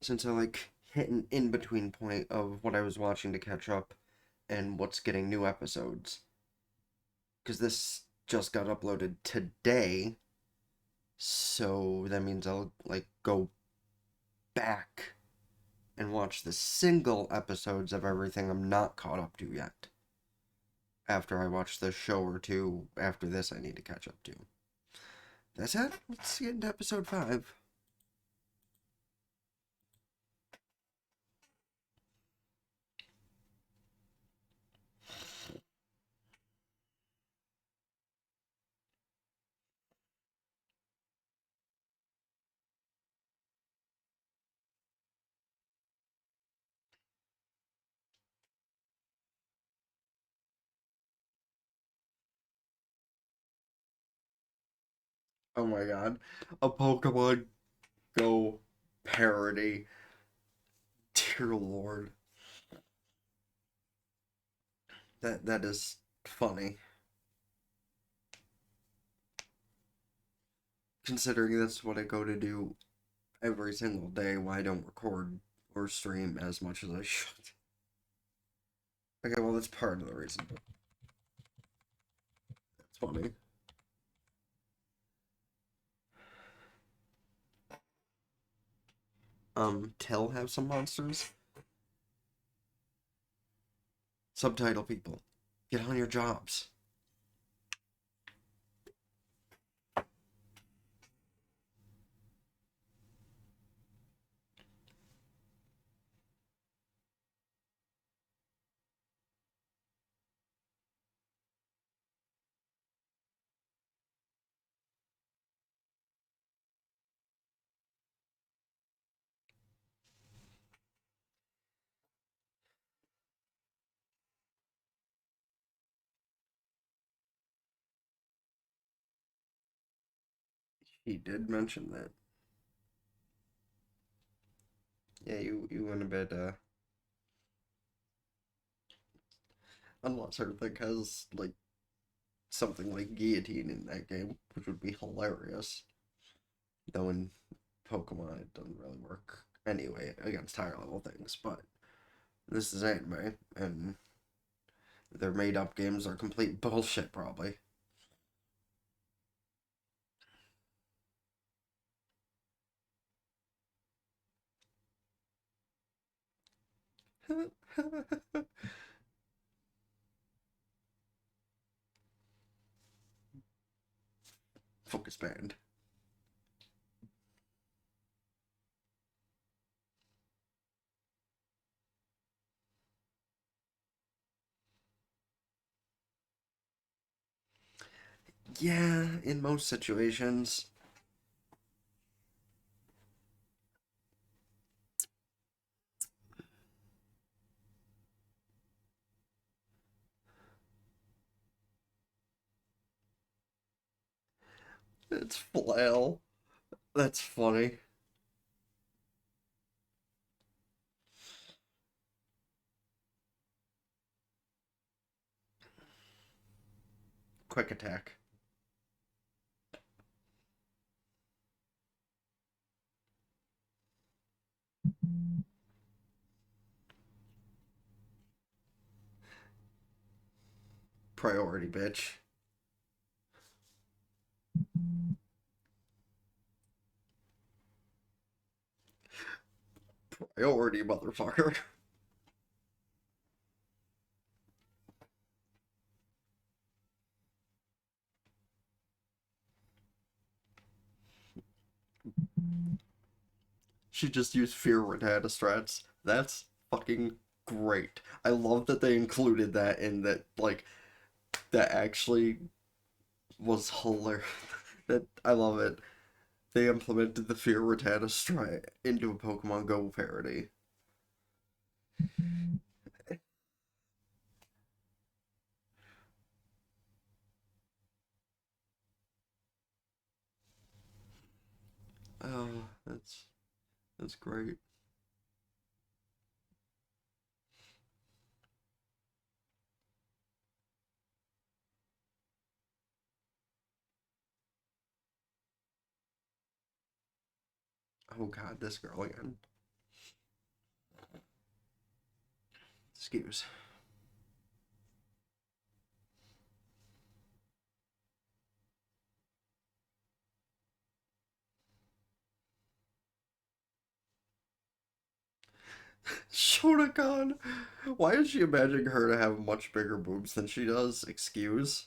since I, hit an in-between point of what I was watching to catch up, and what's getting new episodes. Because this just got uploaded today, so that means I'll, go back and watch the single episodes of everything I'm not caught up to yet. After I watch the show or two after this I need to catch up to. That's it. Let's get into episode 5. Oh my god. A Pokemon Go parody. Dear Lord. That is funny. Considering that's what I go to do every single day, why I don't record or stream as much as I should. Okay, well that's part of the reason, but that's funny. Tell have some monsters. Subtitle people. Get on your jobs. He did mention that. Yeah, you went a bit unless Earthquake has like something like guillotine in that game, which would be hilarious. Though in Pokemon it doesn't really work anyway against higher level things, but this is anime and their made up games are complete bullshit probably. Focus band. Yeah, in most situations. It's flail. That's funny. Quick attack. Priority, bitch. Priority, motherfucker. She just used fear Renata strats. That's fucking great. I love that they included that in that, like, that actually was hilarious. That I love it. They implemented the fear Rattata strat into a Pokemon Go parody. Oh, that's great. Oh god, this girl again. Excuse. Shotokan! Why is she imagining her to have much bigger boobs than she does? Excuse?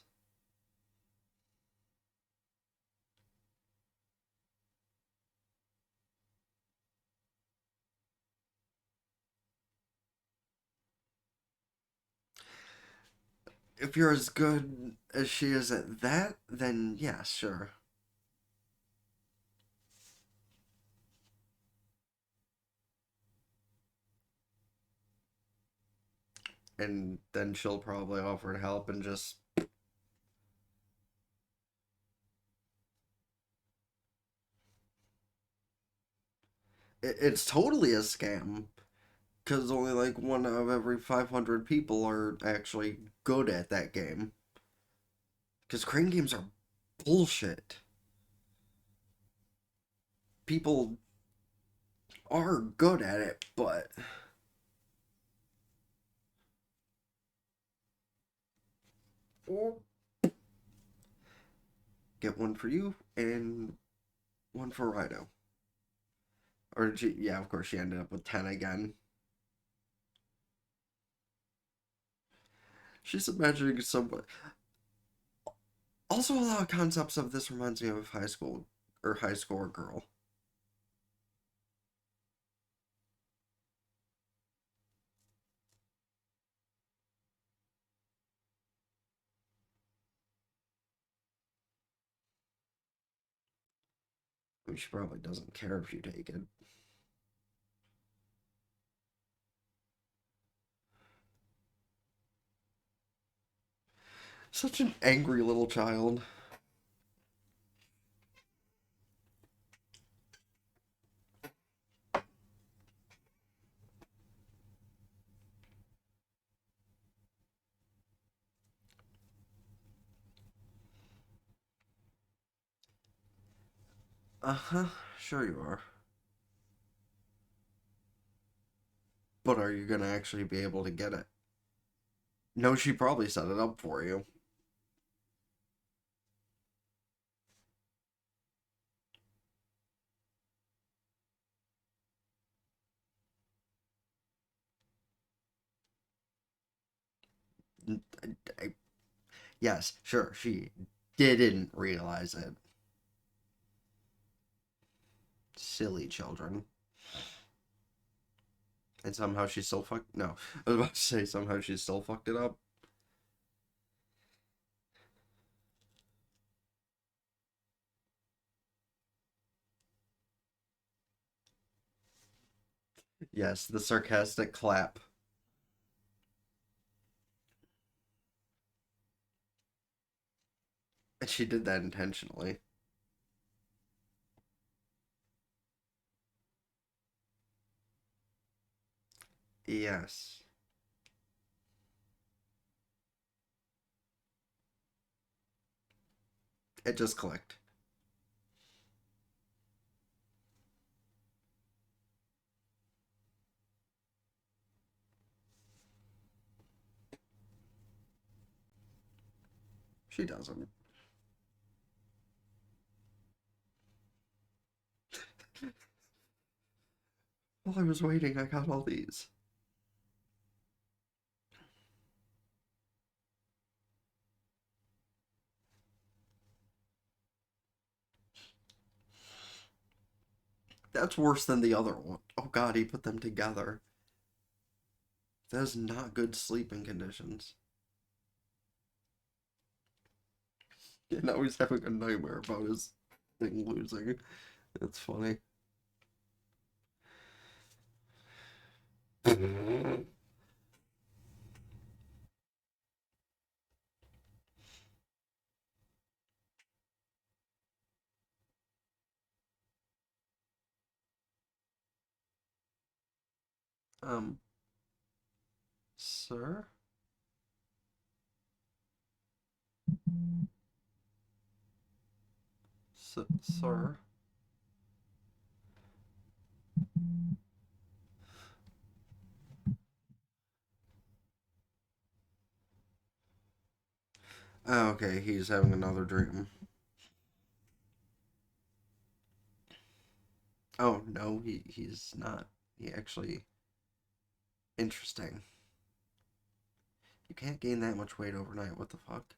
If you're as good as she is at that, then yeah, sure. And then she'll probably offer to help and just It's totally a scam. Because only like one out of every 500 people are actually good at that game. Because crane games are bullshit. People are good at it, but. Oh, get one for you and one for Rido. Or, yeah, of course, she ended up with 10 again. She's imagining someone. Also, a lot of concepts of this reminds me of high school or high score girl. I mean, she probably doesn't care if you take it. Such an angry little child. Uh huh. Sure you are. But are you gonna actually be able to get it? No, she probably set it up for you. I, yes, sure, she didn't realize it. Silly children. And somehow she still fucked. No, I was about to say somehow she still fucked it up. Yes, the sarcastic clap. And she did that intentionally. Yes. It just clicked. She doesn't. While I was waiting, I got all these. That's worse than the other one. Oh god, he put them together. That is not good sleeping conditions. And now he's having a nightmare about his thing losing. It's funny. Um, sir? Sir? Oh, okay, he's having another dream. Oh, no, he's not. He actually. Interesting. You can't gain that much weight overnight. What the fuck?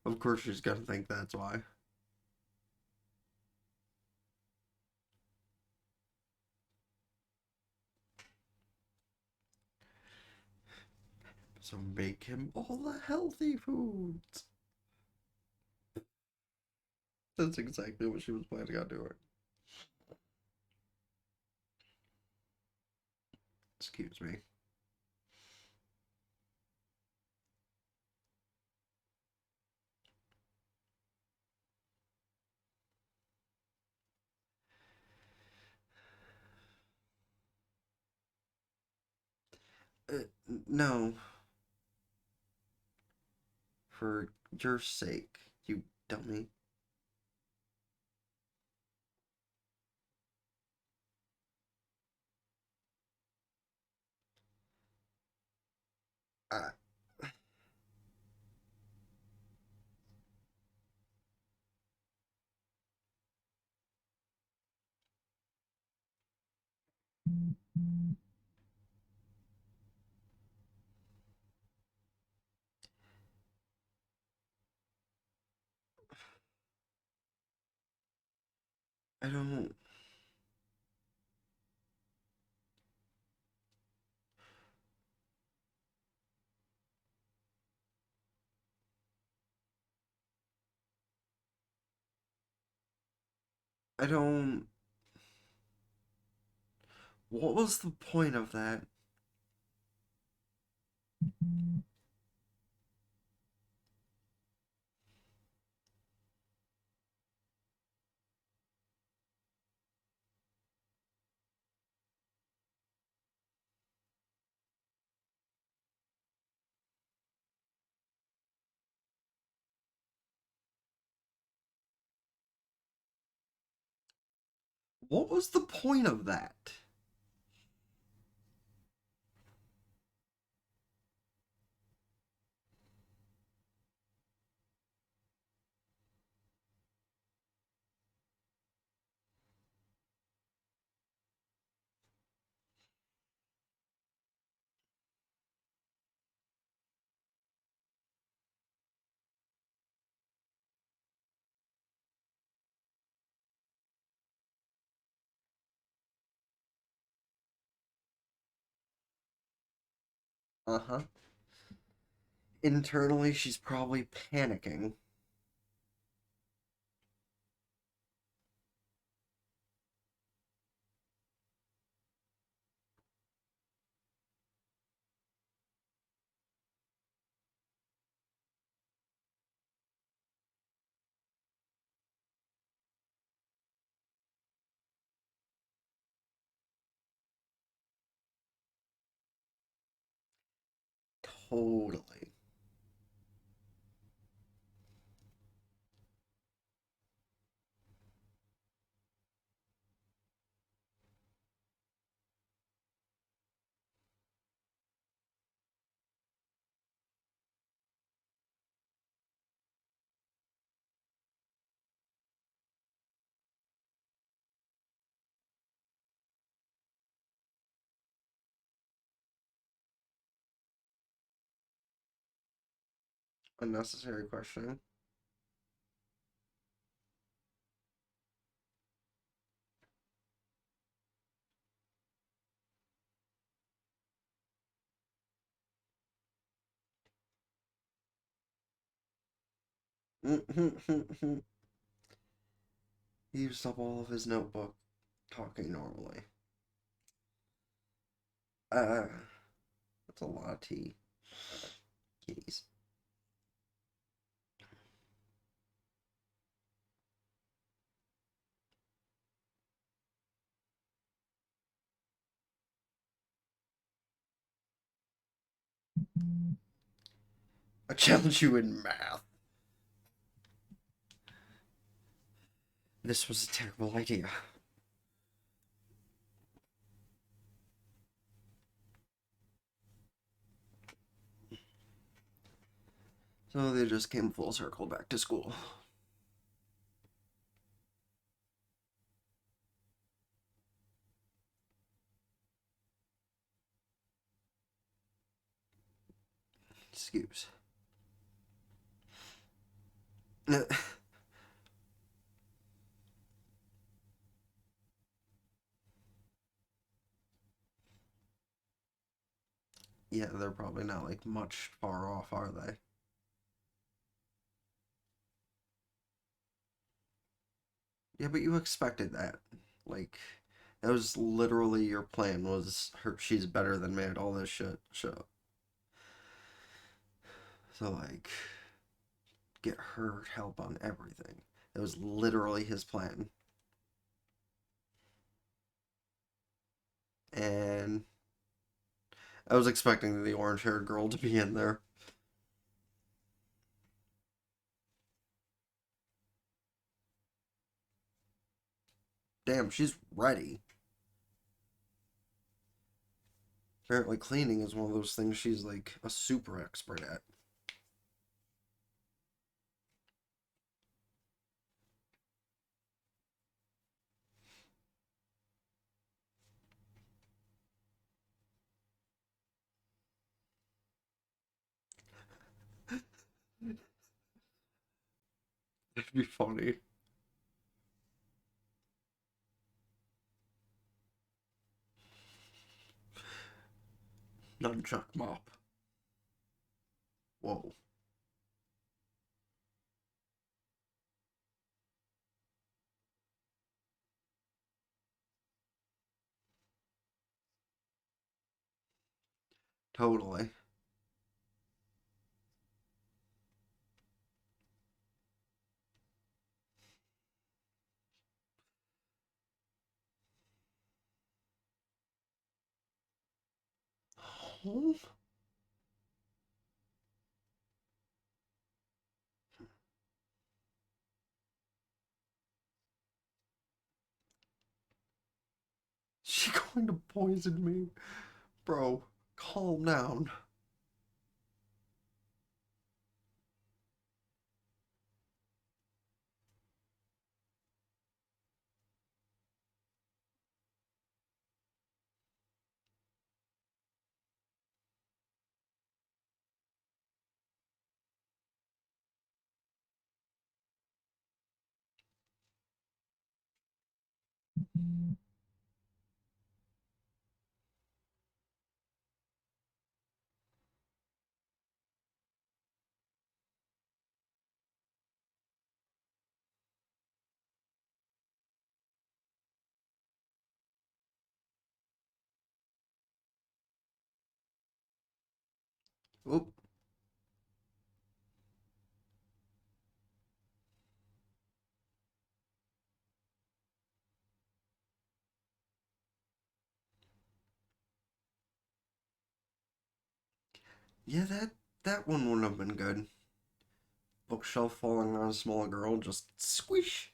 Of course she's gonna think that's why. So make him all the healthy foods. That's exactly what she was planning on doing. Excuse me. No, for your sake, you dummy. I, I don't. I don't. What was the point of that? What was the point of that? Uh huh. Internally, she's probably panicking. Totally. Unnecessary questioning. He used up all of his notebook talking normally. Uh, that's a lot of tea. Kitties. I challenge you in math. This was a terrible idea. So they just came full circle back to school. Excuse. Yeah, they're probably not like much far off, are they? Yeah, but you expected that. Like, that was literally your plan. Was her? She's better than me at all this shit. So like, get her help on everything. That was literally his plan. And I was expecting the orange-haired girl to be in there. Damn, she's ready. Apparently, cleaning is one of those things she's like a super expert at. That'd be funny. Nunchuck mop. Whoa. Totally. Home? She going to poison me? Bro, calm down. Oop. Yeah, that one wouldn't have been good. Bookshelf falling on a small girl, just squish.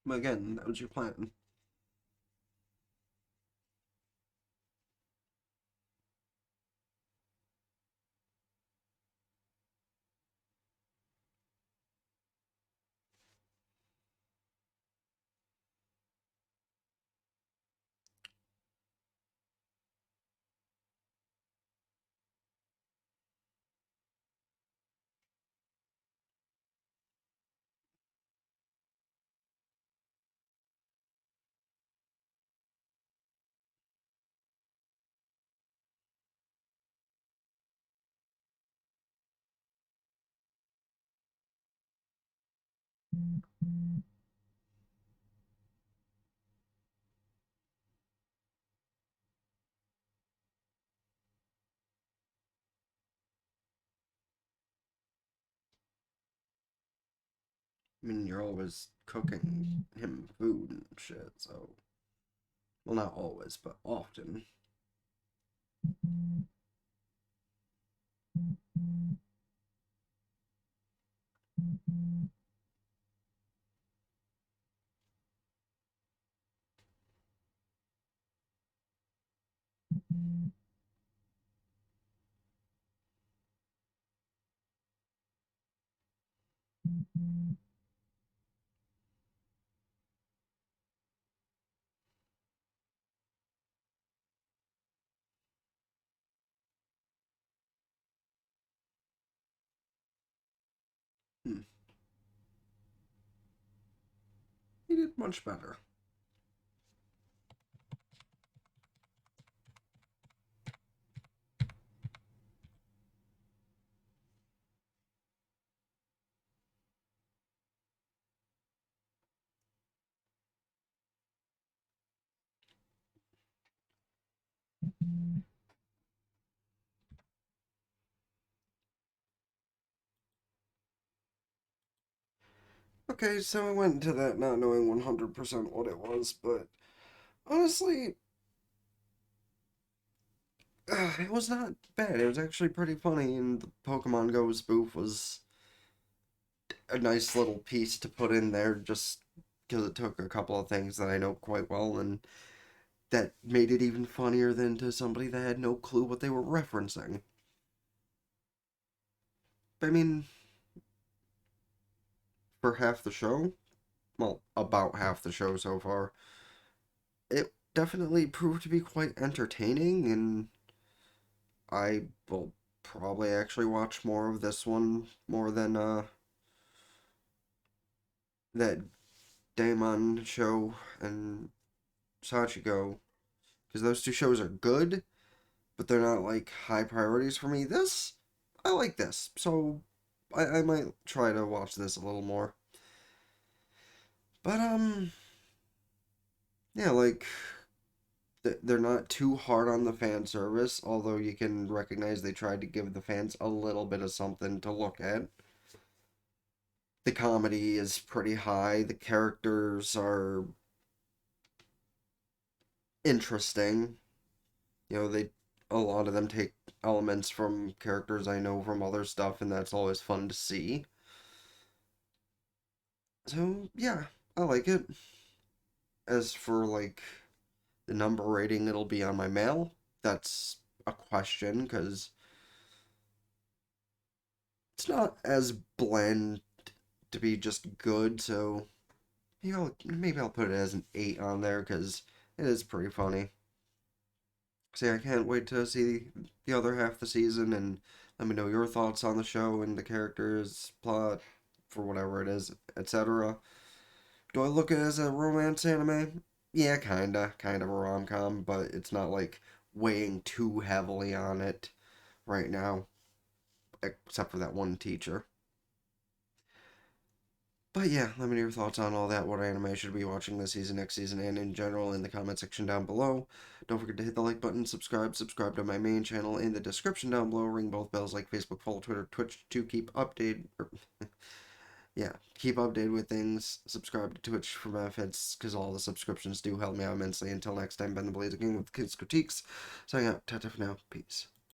Again, that was your plan. I mean, you're always cooking him food and shit, so. Well, not always, but often. Hmm. he did much better. Okay, so I went into that not knowing 100% what it was, but honestly, it was not bad. It was actually pretty funny, and the Pokemon Go spoof was a nice little piece to put in there just because it took a couple of things that I know quite well, and that made it even funnier than to somebody that had no clue what they were referencing. I mean, for half the show, well, about half the show so far, it definitely proved to be quite entertaining, and I will probably actually watch more of this one more than that Daemon show and Sachiko, because those two shows are good, but they're not like high priorities for me. This, I like this, so I might try to watch this a little more. But yeah, like they're not too hard on the fan service, although you can recognize they tried to give the fans a little bit of something to look at. The comedy is pretty high. The characters are interesting. You know, they a lot of them take elements from characters I know from other stuff, and that's always fun to see. So yeah, I like it. As for like the number rating it'll be on my mail, that's a question because it's not as bland to be just good. So maybe I'll put it as an 8 on there because it is pretty funny. See, I can't wait to see the other half of the season and let me know your thoughts on the show and the characters, plot, for whatever it is, etc. Do I look at it as a romance anime? Yeah, kind of a rom com, but it's not like weighing too heavily on it right now, except for that one teacher. But yeah, let me know your thoughts on all that. What anime I should be watching this season, next season, and in general in the comment section down below. Don't forget to hit the like button, subscribe to my main channel in the description down below. Ring both bells like Facebook, follow Twitter, Twitch to keep updated. Yeah, keep updated with things. Subscribe to Twitch for benefits because all the subscriptions do help me out immensely. Until next time, Ben the Blazer King with Kids Critiques. Signing out. Ta-ta for now. Peace.